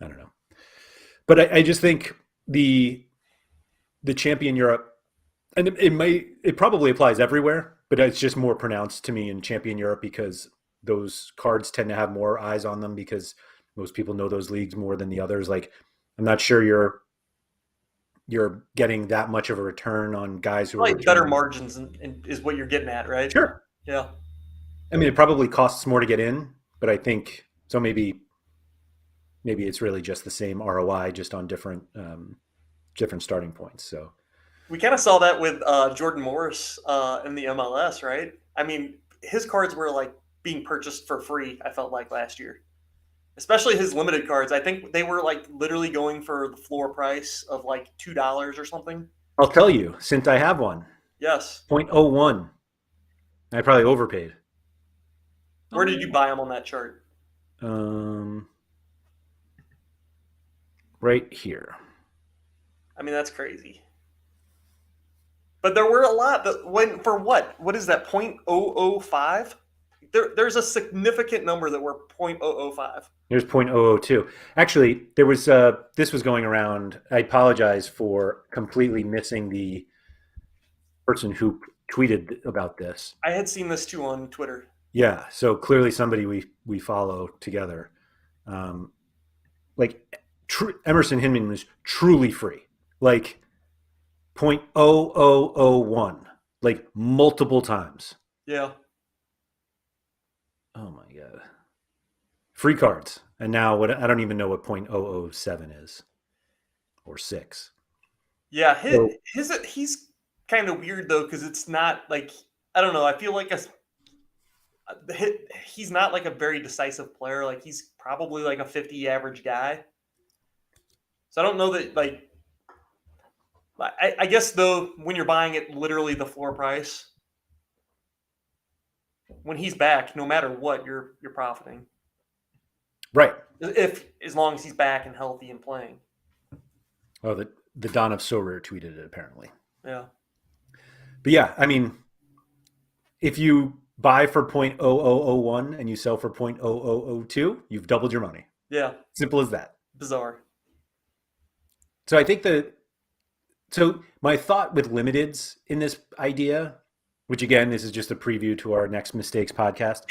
don't know. But I just think the champion Europe, and it probably applies everywhere, but it's just more pronounced to me in champion Europe because those cards tend to have more eyes on them because most people know those leagues more than the others. Like I'm not sure you're getting that much of a return on guys who are probably better returning. margins is what you're getting at, right? Sure. Yeah, I mean, it probably costs more to get in, but I think so. Maybe it's really just the same ROI, just on different starting points. So we kind of saw that with Jordan Morris in the MLS, right? I mean, his cards were like being purchased for free. I felt like last year, especially his limited cards. I think they were like literally going for the floor price of like $2 or something. I'll tell you, since I have one, Yes. 0.01, I probably overpaid. Where did you buy them on that chart? Um, right here. I mean, that's crazy. But there were a lot that went for what? What is that? 0.005? There's a significant number that were 0.005. Here's 0.002. Actually, this was going around. I apologize for completely missing the person who tweeted about this. I had seen this too on Twitter. Yeah, so clearly somebody we follow together. Like Emerson Hinman was truly free. Like 0.0001, like multiple times. Yeah. Oh my god. Free cards. And now what I don't even know what 0.007 is or 6. Yeah, So, he's kind of weird though because it's not like I don't know. I feel like he's not like a very decisive player. Like he's probably like a 50 average guy. So I don't know that like. I guess though when you're buying it literally the floor price, when he's back, no matter what, you're profiting. right. If as long as he's back and healthy and playing. Oh, the Don of Sorare tweeted it apparently. Yeah. But yeah, I mean, if you buy for 0.0001 and you sell for 0.0002, you've doubled your money. Yeah. Simple as that. Bizarre. So I think so my thought with limiteds in this idea, which again, this is just a preview to our next mistakes podcast,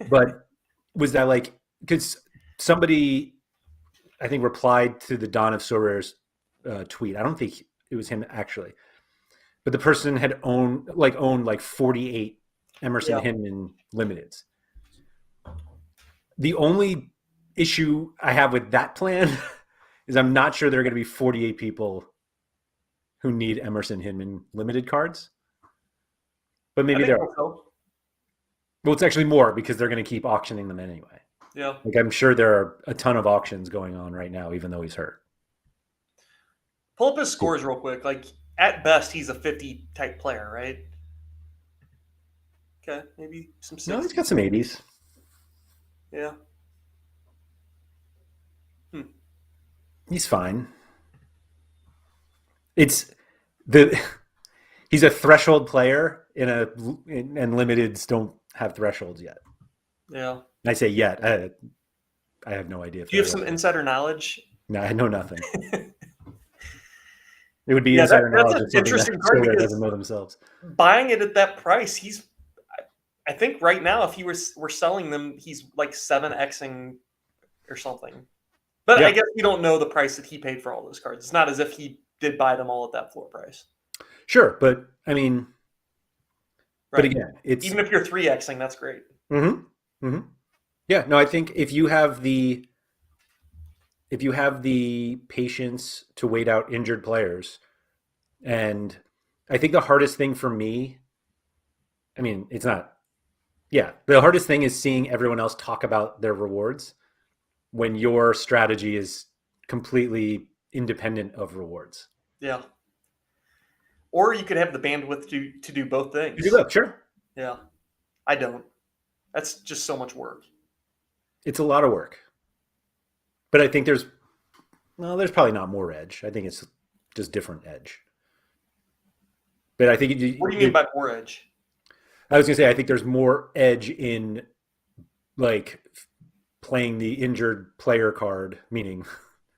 but was that like, because somebody, I think, replied to the Dawn of Sorare's tweet. I don't think it was him actually, but the person had owned like 48 Emerson Hinman limiteds. The only issue I have with that plan is I'm not sure there are going to be 48 people who need Emerson Hinman limited cards. But maybe there are. Well, it's actually more because they're going to keep auctioning them anyway. Yeah. Like I'm sure there are a ton of auctions going on right now, even though he's hurt. Pull up his scores real quick. Like at best, he's a 50 type player, right? Okay, maybe some 60s. No, he's got some 80s. Yeah. He's fine. He's a threshold player and limiteds don't have thresholds yet. Yeah. And I say yet. I have no idea. Do you have some insider knowledge? No, I know nothing. It would be insider knowledge. That's an interesting card because doesn't know themselves. Buying it at that price, I think right now, if he were selling them, he's like 7xing or something. But I guess we don't know the price that he paid for all those cards. It's not as if he did buy them all at that floor price. Sure, but I mean, but again, it's even if you're 3xing, that's great. Mm-hmm. Mm-hmm. Yeah, no, I think if you have the patience to wait out injured players, and I think the hardest thing for me, I mean, it's not. Yeah, the hardest thing is seeing everyone else talk about their rewards when your strategy is completely independent of rewards. Yeah. Or you could have the bandwidth to do both things. You do both, sure. Yeah. I don't. That's just so much work. It's a lot of work. But I think there's probably not more edge. I think it's just different edge. But I think what do you mean by more edge? I was going to say, I think there's more edge in like playing the injured player card, meaning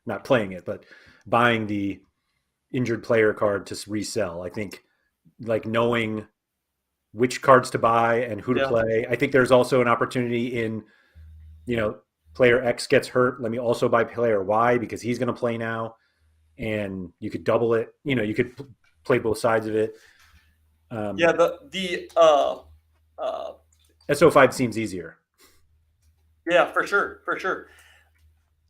not playing it, but buying the injured player card to resell. I think like knowing which cards to buy and who to play. I think there's also an opportunity in, player X gets hurt. Let me also buy player Y because he's going to play now. And you could double it. You could play both sides of it. SO5 seems easier. Yeah, for sure.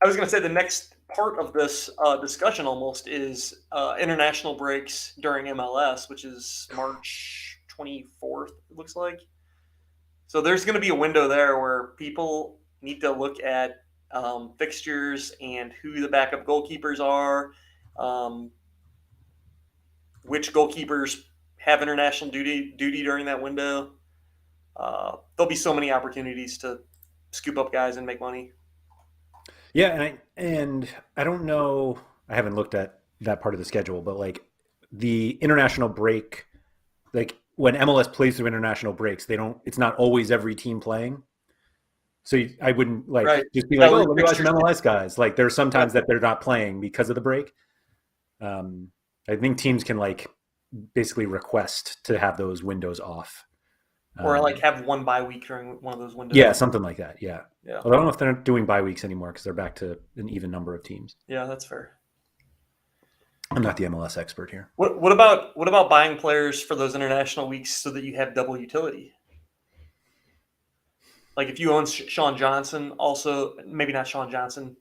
I was going to say the next part of this discussion almost is international breaks during MLS, which is March 24th, it looks like. So there's going to be a window there where people need to look at fixtures and who the backup goalkeepers are, which goalkeepers have international duty during that window. There'll be so many opportunities to scoop up guys and make money. Yeah, and I don't know. I haven't looked at that part of the schedule, but like the international break, like when MLS plays through international breaks, it's not always every team playing. So I wouldn't just be like, oh, let me watch some MLS guys. Like there's sometimes that they're not playing because of the break. I think teams can like basically request to have those windows off. Or like have one bye week during one of those windows. Yeah, something like that. Yeah. Well, I don't know if they're doing bye weeks anymore because they're back to an even number of teams. Yeah, that's fair. I'm not the MLS expert here. What about buying players for those international weeks so that you have double utility? Like if you own Sean Johnson, also maybe not Sean Johnson.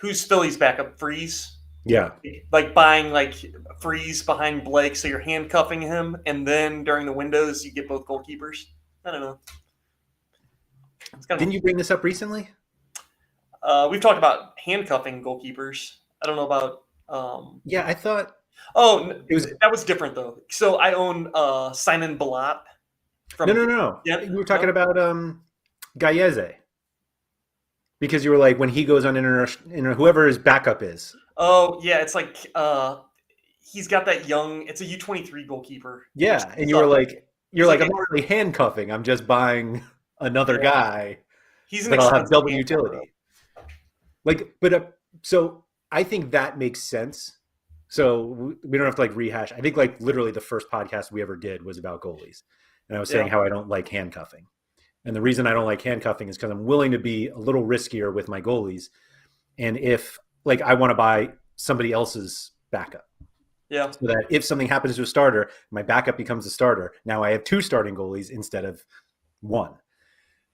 Who's Philly's backup? Freeze. Yeah. Like buying like Freeze behind Blake, so you're handcuffing him, and then during the windows you get both goalkeepers. I don't know. Didn't you bring this up recently? We've talked about handcuffing goalkeepers. I don't know about. Yeah, I thought. Oh, that was different though. So I own Simon Balat. No. Yeah, we were talking about Gallese. Because you were like, when he goes on international, whoever his backup is. Oh, yeah. It's like he's got that young, it's a U23 goalkeeper. Yeah. And you were like, you're like, I'm not really handcuffing. I'm just buying another yeah, guy he's an that I'll have expensive double handcuff, though. utility. Like, but so I think that makes sense. So we don't have to like rehash. I think like literally the first podcast we ever did was about goalies, and I was saying Yeah, how I don't like handcuffing. And the reason I don't like handcuffing is because I'm willing to be a little riskier with my goalies. And if like I want to buy somebody else's backup, yeah, so that if something happens to a starter, my backup becomes a starter. Now I have two starting goalies instead of one.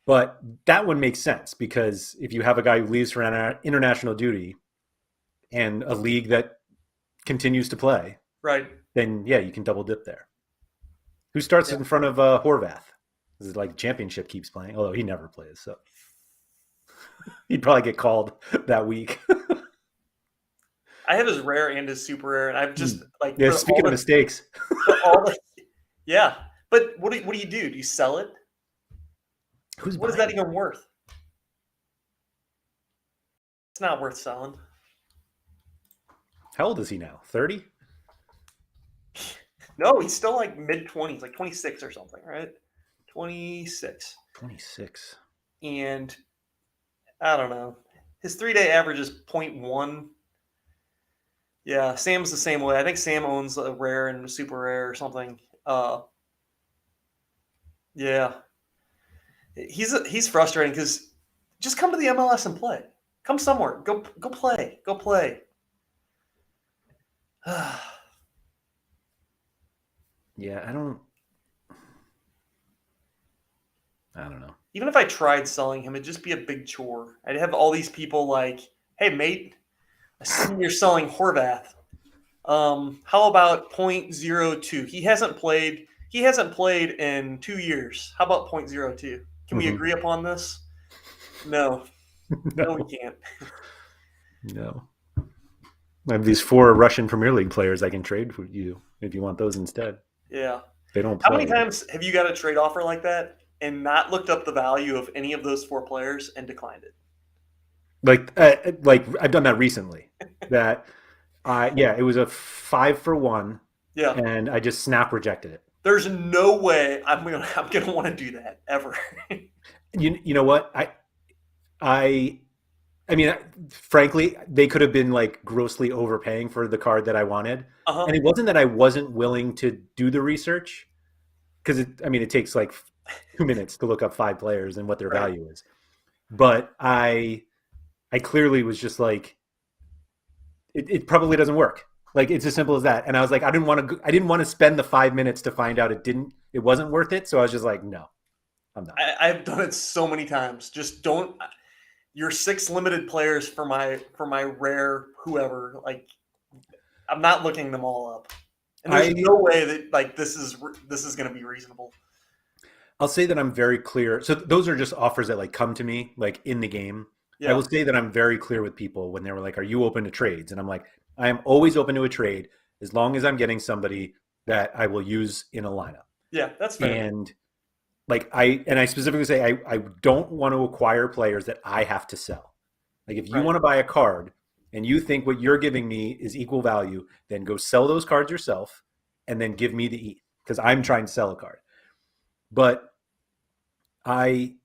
But that one makes sense because if you have a guy who leaves for international duty and a league that continues to play, right. then yeah, you can double dip there. Who starts Yeah, in front of Horvath? This is like championship keeps playing, although he never plays, so he'd probably get called that week. I have his rare and his super rare, and I've just like Yeah. Speaking of mistakes, for all the yeah. But what do you do? Do you sell it? who's What is buying that it? even worth? It's not worth selling. How old is he now? 30? No, he's still like mid-20s, like 26 or something, right? 26. 26. And I don't know. His 3-day average is 0.1. Yeah, Sam's the same way. I think Sam owns a rare and a super rare or something. Yeah. He's frustrating because just come to the MLS and play. Come somewhere. Go play. Go play. Yeah, I don't know. Even if I tried selling him, it'd just be a big chore. I'd have all these people like, "Hey, mate, I see you're selling Horvath. How about 0.02? He hasn't played. He hasn't played in 2 years. How about 0.02? Can we agree upon this? No, no, we No, can't. no. I have these 4 Russian Premier League players I can trade for you if you want those instead. Yeah. They don't How many play. times have you got a trade offer like that and not looked up the value of any of those 4 players and declined it? Like I've done that recently. That yeah, it was a 5-for-1, Yeah. and I just snap rejected it. There's no way I'm gonna want to do that ever. You know what? I I mean, frankly, they could have been like grossly overpaying for the card that I wanted, Uh-huh. and it wasn't that I wasn't willing to do the research because I mean, it takes like 2 minutes to look up 5 players and what their Right. value is. But I clearly was just like, it probably doesn't work. Like it's as simple as that. And I was like, I didn't want to spend the 5 minutes to find out it wasn't worth it. So I was just like, no, I'm not. I've done it so many times. Just don't. Your 6 limited players for my rare whoever. Like I'm not looking them all up. And there's I no way that like this is going to be reasonable. I'll say that I'm very clear. So those are just offers that like come to me like in the game. I Yeah. will say that I'm very clear with people when they were like, "Are you open to trades?" And I'm like, "I am always open to a trade as long as I'm getting somebody that I will use in a lineup." Yeah, that's fair. And like I specifically say I don't want to acquire players that I have to sell. Like if you Right. want to buy a card and you think what you're giving me is equal value, then go sell those cards yourself and then give me the E because I'm trying to sell a card. But I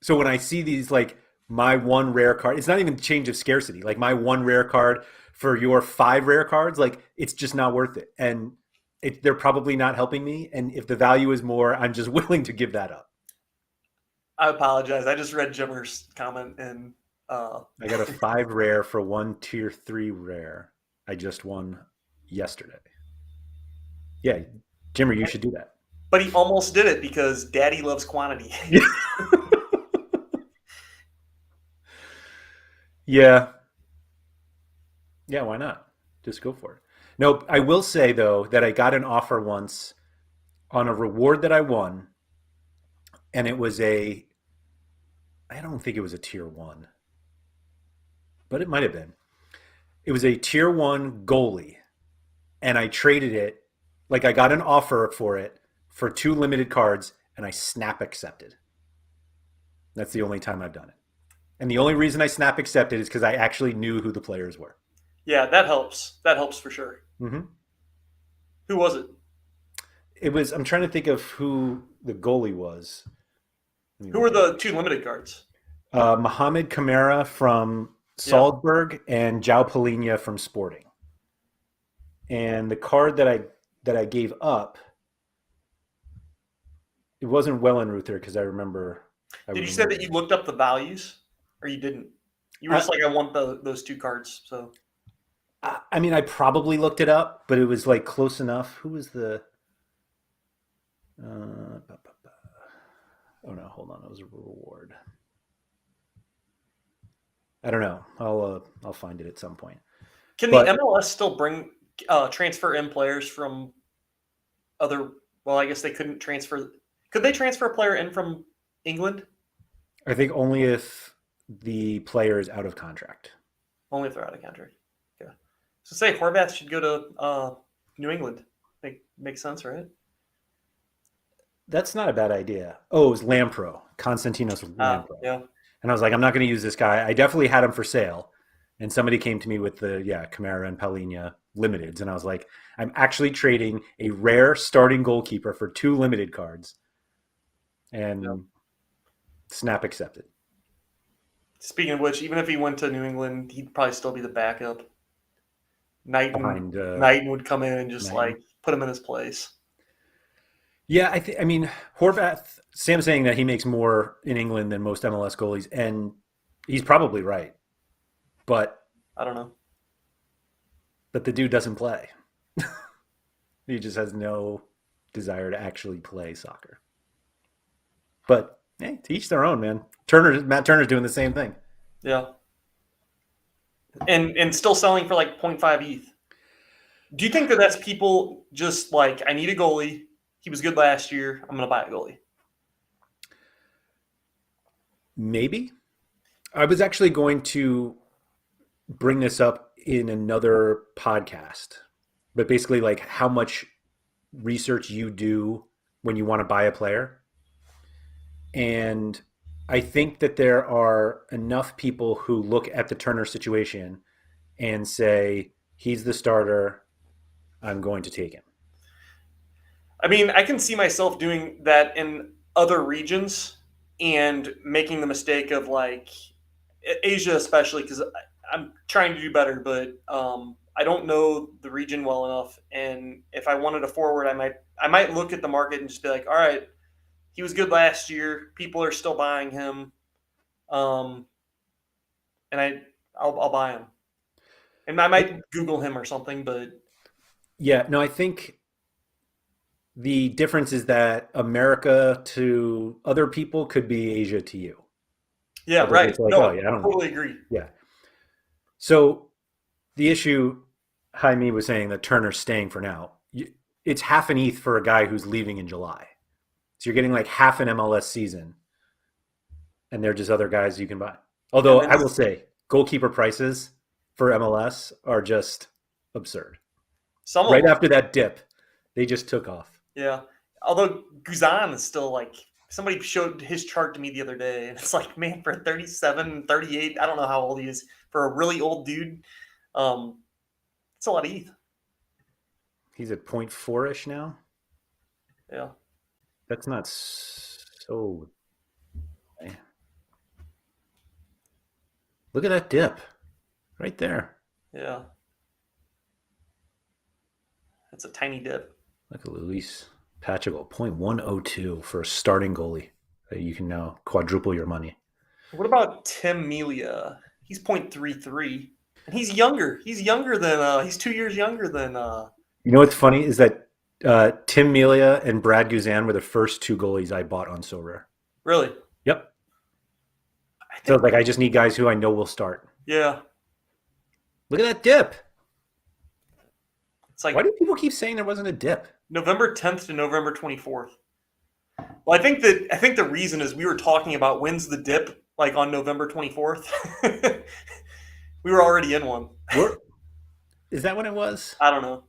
so when I see these like my one rare card, it's not even change of scarcity. Like my one rare card for your 5 rare cards, like it's just not worth it. And they're probably not helping me. And if the value is more, I'm just willing to give that up. I apologize. I just read Jimmer's comment and I got a 5 rare for one tier 3 rare. I just won yesterday. Yeah, Jimmer, you should do that. but he almost did it because Daddy loves quantity. Yeah. Yeah, why not? Just go for it. No, I will say though that I got an offer once on a reward that I won, and it was I don't think it was a tier 1, but it might have been. It was a tier 1 goalie, and I traded it. Like I got an offer for it for 2 limited cards, and I snap accepted. That's the only time I've done it. And the only reason I snap accepted is because I actually knew who the players were. Yeah, that helps. That helps for sure. Mm-hmm. Who was it? it was. I'm trying to think of who the goalie was. Let me Who were look it up. the two limited cards? Mohamed Kamara from Yeah. Salzburg and João Palhinha from Sporting. And the card that I gave up, it wasn't Wellenreuther because I remember I Did would you say that remember. you looked up the values, or you didn't? You were I, just like, I want those two cards. So I mean, I probably looked it up, but it was like close enough. Who was the? Uh, oh no, hold on. It was a reward. I don't know. I'll find it at some point. can the But MLS still bring transfer in players from other? Well, I guess they couldn't transfer. Could they transfer a player in from England? I think only if the player is out of contract. Only if they're out of country. Yeah. So say Horvath should go to New England. Makes sense, right? That's not a bad idea. Oh, it was Lampro, Konstantinos Lampro. Yeah. And I was like, I'm not going to use this guy. I definitely had him for sale. And somebody came to me with the, Kamara and Palhinha limiteds. And I was like, I'm actually trading a rare starting goalkeeper for 2 limited cards. And Yeah. Snap accepted. Speaking of which, even if he went to New England, he'd probably still be the backup. Behind Knighton would come in and just Knighton. like put him in his place. Yeah, I mean, Horvath, Sam's saying that he makes more in England than most MLS goalies. And he's probably right. But I don't know. the dude doesn't play. He just has no desire to actually play soccer. But hey, to each their own, man. Matt Turner's doing the same thing. Yeah. And still selling for like 0.5 ETH. Do you think that that's people just like, I need a goalie. He was good last year. I'm going to buy a goalie. Maybe. I was actually going to bring this up in another podcast, but basically like how much research you do when you want to buy a player. And I think that there are enough people who look at the Turner situation and say, he's the starter. I'm going to take him. I mean, I can see myself doing that in other regions and making the mistake of like Asia, especially because I'm trying to do better, but I don't know the region well enough. And if I wanted a forward, I might look at the market and just be like, all right, he was good last year. People are still buying him, and I'll buy him. And I might Google him or something, but Yeah, no, I think the difference is that America to other people could be Asia to you. yeah, Other right. people are like, oh No, yeah, I don't know. totally agree. Yeah. So the issue Jaime was saying that Turner's staying for now. It's half an ETH for a guy who's leaving in July. So you're getting like half an MLS season, and they're just other guys you can buy. Although And then I will say, goalkeeper prices for MLS are just absurd. some of Right them, after that dip, they just took off. yeah. Although Guzan is still like, somebody showed his chart to me the other day, and it's like, man, for 37, 38, I don't know how old he is, for a really old dude, it's a lot of ETH. He's at 0.4 ish now. Yeah. That's not so. Look at that dip right there. Yeah. It's a tiny dip. Look at Luis Pacheco, 0.102 for a starting goalie. You can now quadruple your money. What about Tim Melia? He's 0.33. And he's younger. He's 2 years younger than You know what's funny is that Tim Melia and Brad Guzan were the first 2 goalies I bought on Sorare. really. Yep. So like I just need guys who I know will start. Yeah. Look at that dip. It's like Why do people keep saying there wasn't a dip? November 10th to November 24th. Well, I think the reason is we were talking about when's the dip, like on November 24th. We were already in one. Is that when it was? I don't know.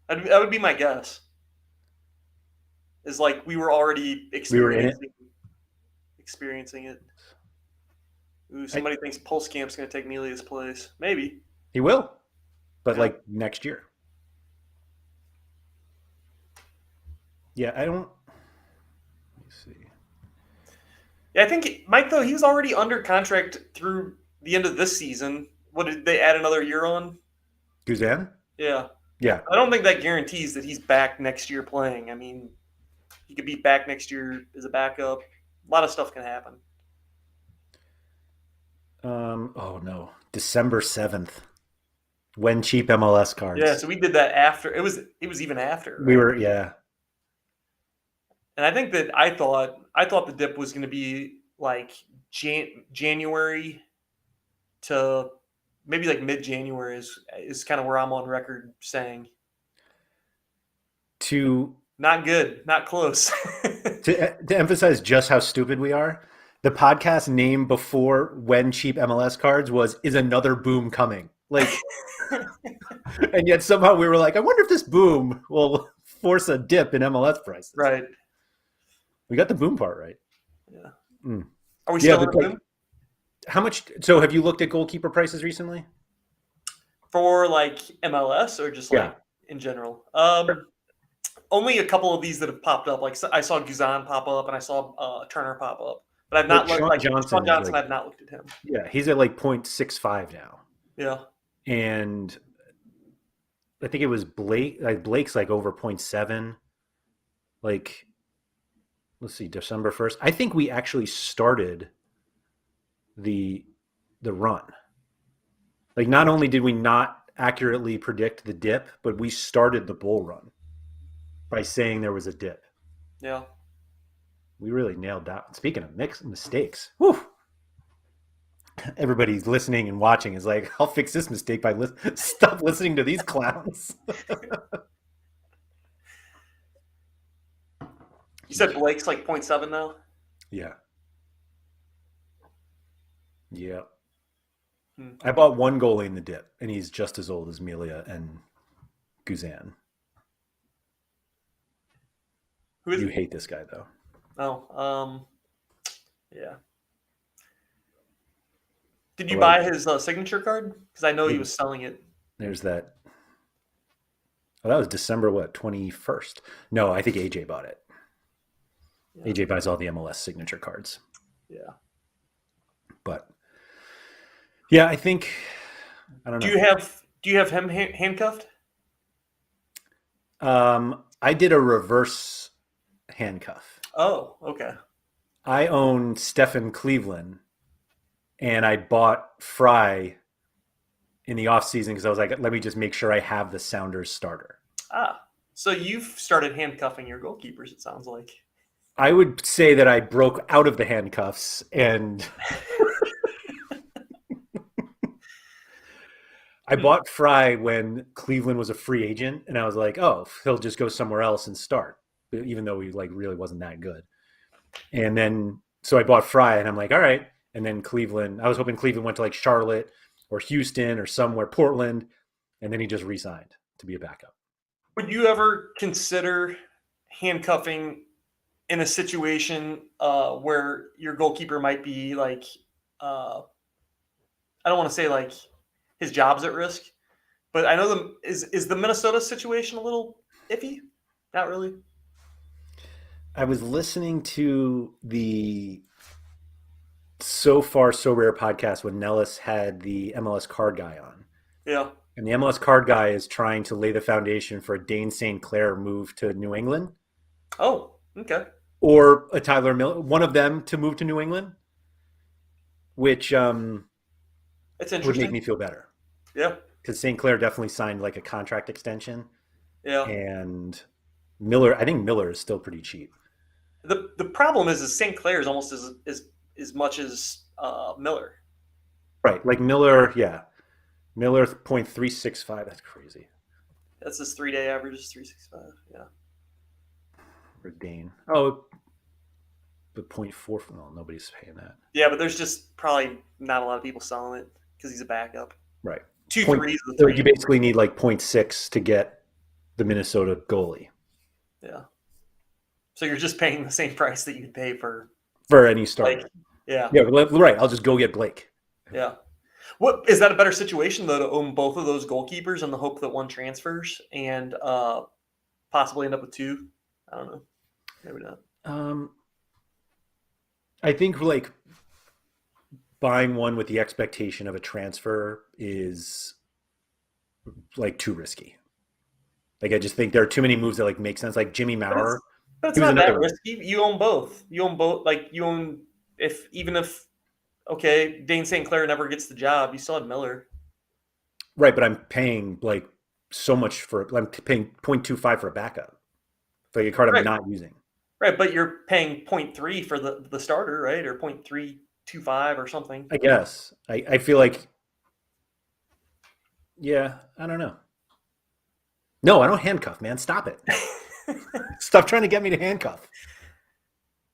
That would be my guess. Is like we were already We were in it. experiencing it. Ooh, somebody thinks Pulse Camp's going to take Melia's place. Maybe. He will, but Yeah. like next year. Yeah, I don't. Let me see. Yeah, I think Mike though he's already under contract through the end of this season. What did they add another year on? Guzan? Yeah, Yeah. I don't think that guarantees that he's back next year playing. I mean, he could be back next year as a backup. A lot of stuff can happen. Oh no, December 7th. When cheap MLS Yeah, cards. so we did that after. It was even after, We right? were, yeah. And I think that I thought the dip was going to be like January to maybe like mid January is kind of where I'm on record saying To not good, not close. to emphasize just how stupid we are, the podcast name before when cheap MLS cards was "Is another boom coming?" Like, and yet somehow we were like, I wonder if this boom will force a dip in MLS prices. Right. We got the boom part right. Yeah. Mm. Are we Yeah, still in but a like, boom? how much? So, have you looked at goalkeeper prices recently? For like MLS or just Yeah. like in general? Only a couple of these that have popped up. Like I saw Guzan pop up and I saw Turner pop up, but I've not Like looked. Sean Like Johnson Sean is Johnson, like, I've not looked at him. yeah, he's at like 0.65 now. Yeah. And I think it was Blake. Like Blake's like over 0.7. Like, let's see, December 1st. I think we actually started the run. Like, not only did we not accurately predict the dip, but we started the bull run by saying there was a dip. Yeah. We really nailed that. Speaking of mistakes, whew, everybody's listening and watching is like, I'll fix this mistake by stop listening to these clowns. You said Blake's like 0.7 now? Yeah. Yeah. Hmm. I bought one goalie in the dip, and he's just as old as Melia and Guzan. Who is You it? hate this guy, though. Oh, yeah. Did you Well, buy his signature card? Because I know he was selling it. There's that. Oh, that was December, what, 21st? No, I think AJ bought it. Yeah. AJ buys all the MLS signature cards. Yeah. But, yeah, I think, I don't know. Do you have him handcuffed? I did a reverse handcuff. Oh, okay. I own Stephen Cleveland, and I bought Fry in the offseason because I was like, let me just make sure I have the Sounders starter. So you've started handcuffing your goalkeepers, it sounds like. I would say that I broke out of the handcuffs and I bought Fry when Cleveland was a free agent, and I was like, oh, he'll just go somewhere else and start, even though he like really wasn't that good. And then so I bought Fry, and I'm like, all right. And then Cleveland, I was hoping Cleveland went to like Charlotte or Houston or somewhere, Portland, and then he just re-signed to be a backup. Would you ever consider handcuffing in a situation where your goalkeeper might be like, I don't want to say like his job's at risk, but I know is the Minnesota situation a little iffy? Not really. I was listening to the So Far So Rare podcast when Nellis had the MLS card guy on. Yeah. And the MLS card guy is trying to lay the foundation for a Dane St. Clair move to New England. Oh, okay. Or a Tyler Miller, one of them to move to New England, which It's interesting. would make me feel better. Yeah. Because St. Clair definitely signed like a contract extension. Yeah. And Miller, I think Miller is still pretty cheap. The problem is St. Clair is almost as much as Miller. Right. Like Miller, yeah. Miller 0.365. That's crazy. That's his 3-day average is 365. Yeah. For Dane. Oh, but 0.4. Well, nobody's paying that. Yeah, but there's just probably not a lot of people selling it because he's a backup. Right. 2 threes. So you basically need like 0.6 to get the Minnesota goalie. Yeah. So you're just paying the same price that you'd pay for any starter. Blake. Yeah. Yeah, right. I'll just go get Blake. Yeah. What is that a better situation though to own both of those goalkeepers in the hope that one transfers and possibly end up with two? I don't know. Maybe not. I think like buying one with the expectation of a transfer is like too risky. Like I just think there are too many moves that like make sense. Like Jimmy Maurer, But it's he was not that another one. risky. You own both. You own both. Like you own if okay, Dane St. Clair never gets the job, you still have Miller. Right, but I'm paying like so much for. I'm paying 0.25 for a backup, like a card I'm Right. not using. Right, but you're paying 0.3 for the starter, right? Or 0.325 or something. I guess. I feel like, yeah, I don't know. No, I don't handcuff, man. Stop it. Stop trying to get me to handcuff.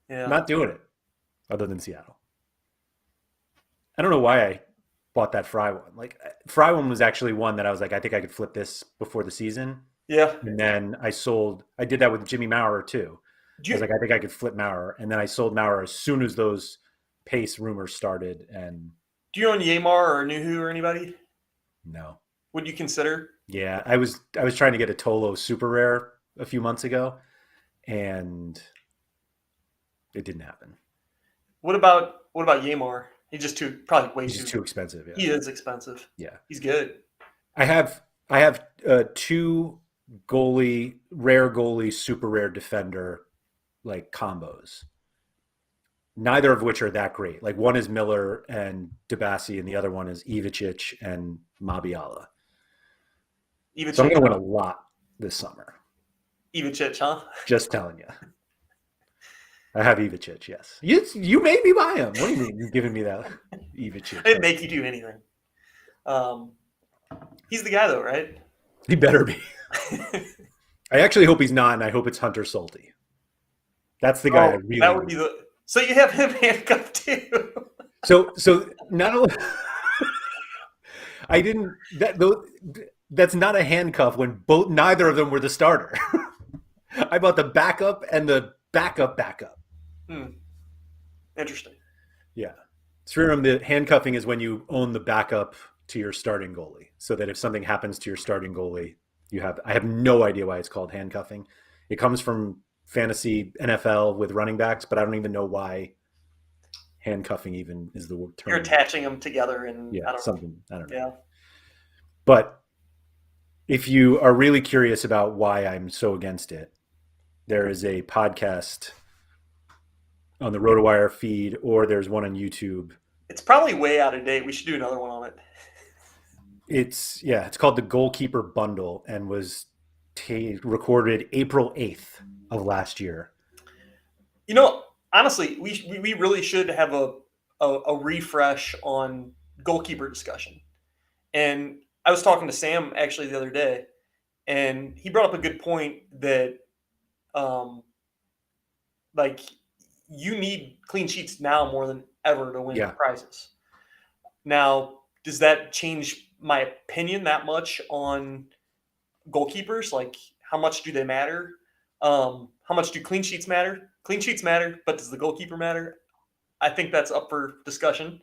Yeah. I'm not doing it, other than Seattle. I don't know why I bought that Fry one. Like Fry one was actually one that I was like, I think I could flip this before the season. Yeah. And then I sold. I did that with Jimmy Maurer too. Do I was you, like, I think I could flip Maurer, and then I sold Maurer as soon as those pace rumors started. And do you own Yamar or Nuhu or anybody? no, Would you consider? yeah, I was trying to get a Tolo super rare a few months ago, and it didn't happen. What about Yamar? He's just probably way It's just too. too expensive. He Yeah, is expensive. yeah. He's good. I have two rare goalie, super rare defender like combos. Neither of which are that great. Like one is Miller and Debasi, and the other one is Ivicic and Mabiala. So I'm Ivicic, going to win a lot this summer. Ivicic, huh? Just telling you. I have Ivicic, yes. You made me buy him. What do you mean you're giving me that Ivicic? I didn't make you do anything. He's the guy though, right? He better be. I actually hope he's not, and I hope it's Hunter Salty. That's the guy I really that would be the. So you have him handcuffed too. So not only I didn't that's not a handcuff when neither of them were the starter. I bought the backup and the backup. Interesting. Yeah. So remember, the handcuffing is when you own the backup to your starting goalie, so that if something happens to your starting goalie, I have no idea why it's called handcuffing. It comes from fantasy NFL with running backs, but I don't even know why handcuffing even is the term. You're attaching them together, and yeah, something I don't know. Yeah. But if you are really curious about why I'm so against it, there is a podcast on the RotoWire feed, or there's one on YouTube. It's probably way out of date. We should do another one on it. It's called the Goalkeeper Bundle, and was recorded April 8th of last year. You know, honestly, we really should have a refresh on goalkeeper discussion. And I was talking to Sam actually the other day, and he brought up a good point that, like, you need clean sheets now more than ever to win prizes. Now, does that change my opinion that much on goalkeepers? Like, how much do they matter? How much do clean sheets matter? Clean sheets matter, but does the goalkeeper matter? I think that's up for discussion.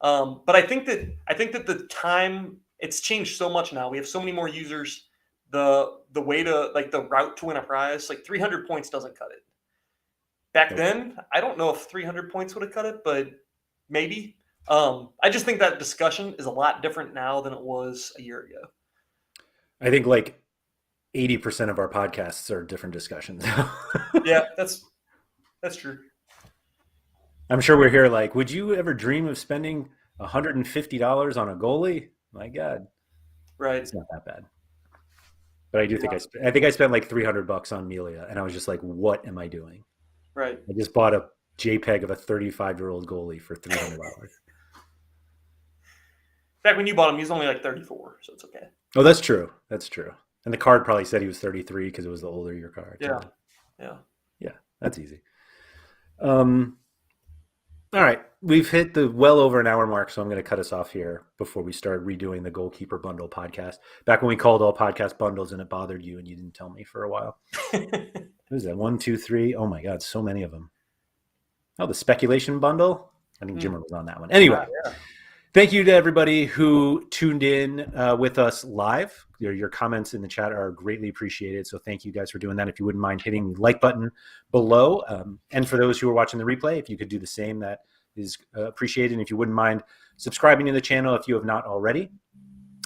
But I think that the time, it's changed so much now. We have so many more users. The way to, like, the route to win a prize, like 300 points doesn't cut it. Back then, I don't know if 300 points would have cut it, but maybe. I just think that discussion is a lot different now than it was a year ago. I think like 80% of our podcasts are different discussions. Yeah, that's true. I'm sure we're here like, would you ever dream of spending $150 on a goalie? My God. Right. It's not that bad. But I do think I think I spent like $300 on Melia, and I was just like, what am I doing? Right. I just bought a JPEG of a 35-year-old goalie for $300. Back when you bought him, he was only like 34, so it's okay. Oh, that's true. That's true. And the card probably said he was 33 because it was the older year card. Yeah. So. Yeah. That's easy. All right. We've hit the well over an hour mark, so I'm going to cut us off here before we start redoing the Goalkeeper Bundle podcast. Back when we called all podcast bundles and it bothered you and you didn't tell me for a while. What is that? 1, 2, 3. Oh my God, so many of them. Oh, the speculation bundle. I think Jimmer was on that one. Anyway, Thank you to everybody who tuned in with us live. Your comments in the chat are greatly appreciated. So thank you guys for doing that. If you wouldn't mind hitting the like button below. And for those who are watching the replay, if you could do the same, that is appreciated. And if you wouldn't mind subscribing to the channel if you have not already.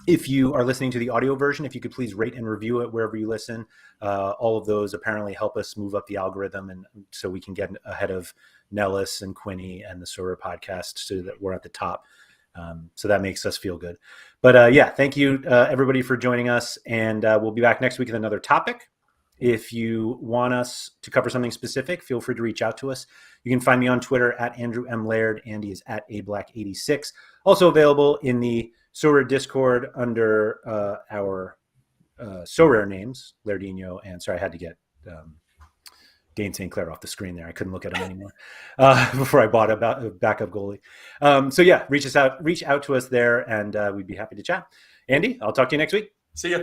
If you are listening to the audio version, if you could please rate and review it wherever you listen. All of those apparently help us move up the algorithm, and so we can get ahead of Nellis and Quinny and the Sorare podcast so that we're at the top. So that makes us feel good. But yeah, thank you everybody for joining us, and we'll be back next week with another topic. If you want us to cover something specific, feel free to reach out to us. You can find me on Twitter at Andrew M. Laird. Andy is at ablack86. Also available in the Sorare Discord under our Sorare names, Lairdinho, and sorry, I had to get Dane St. Clair off the screen there. I couldn't look at him anymore before I bought a backup goalie. So yeah, reach out to us there, and we'd be happy to chat. Andy, I'll talk to you next week. See ya.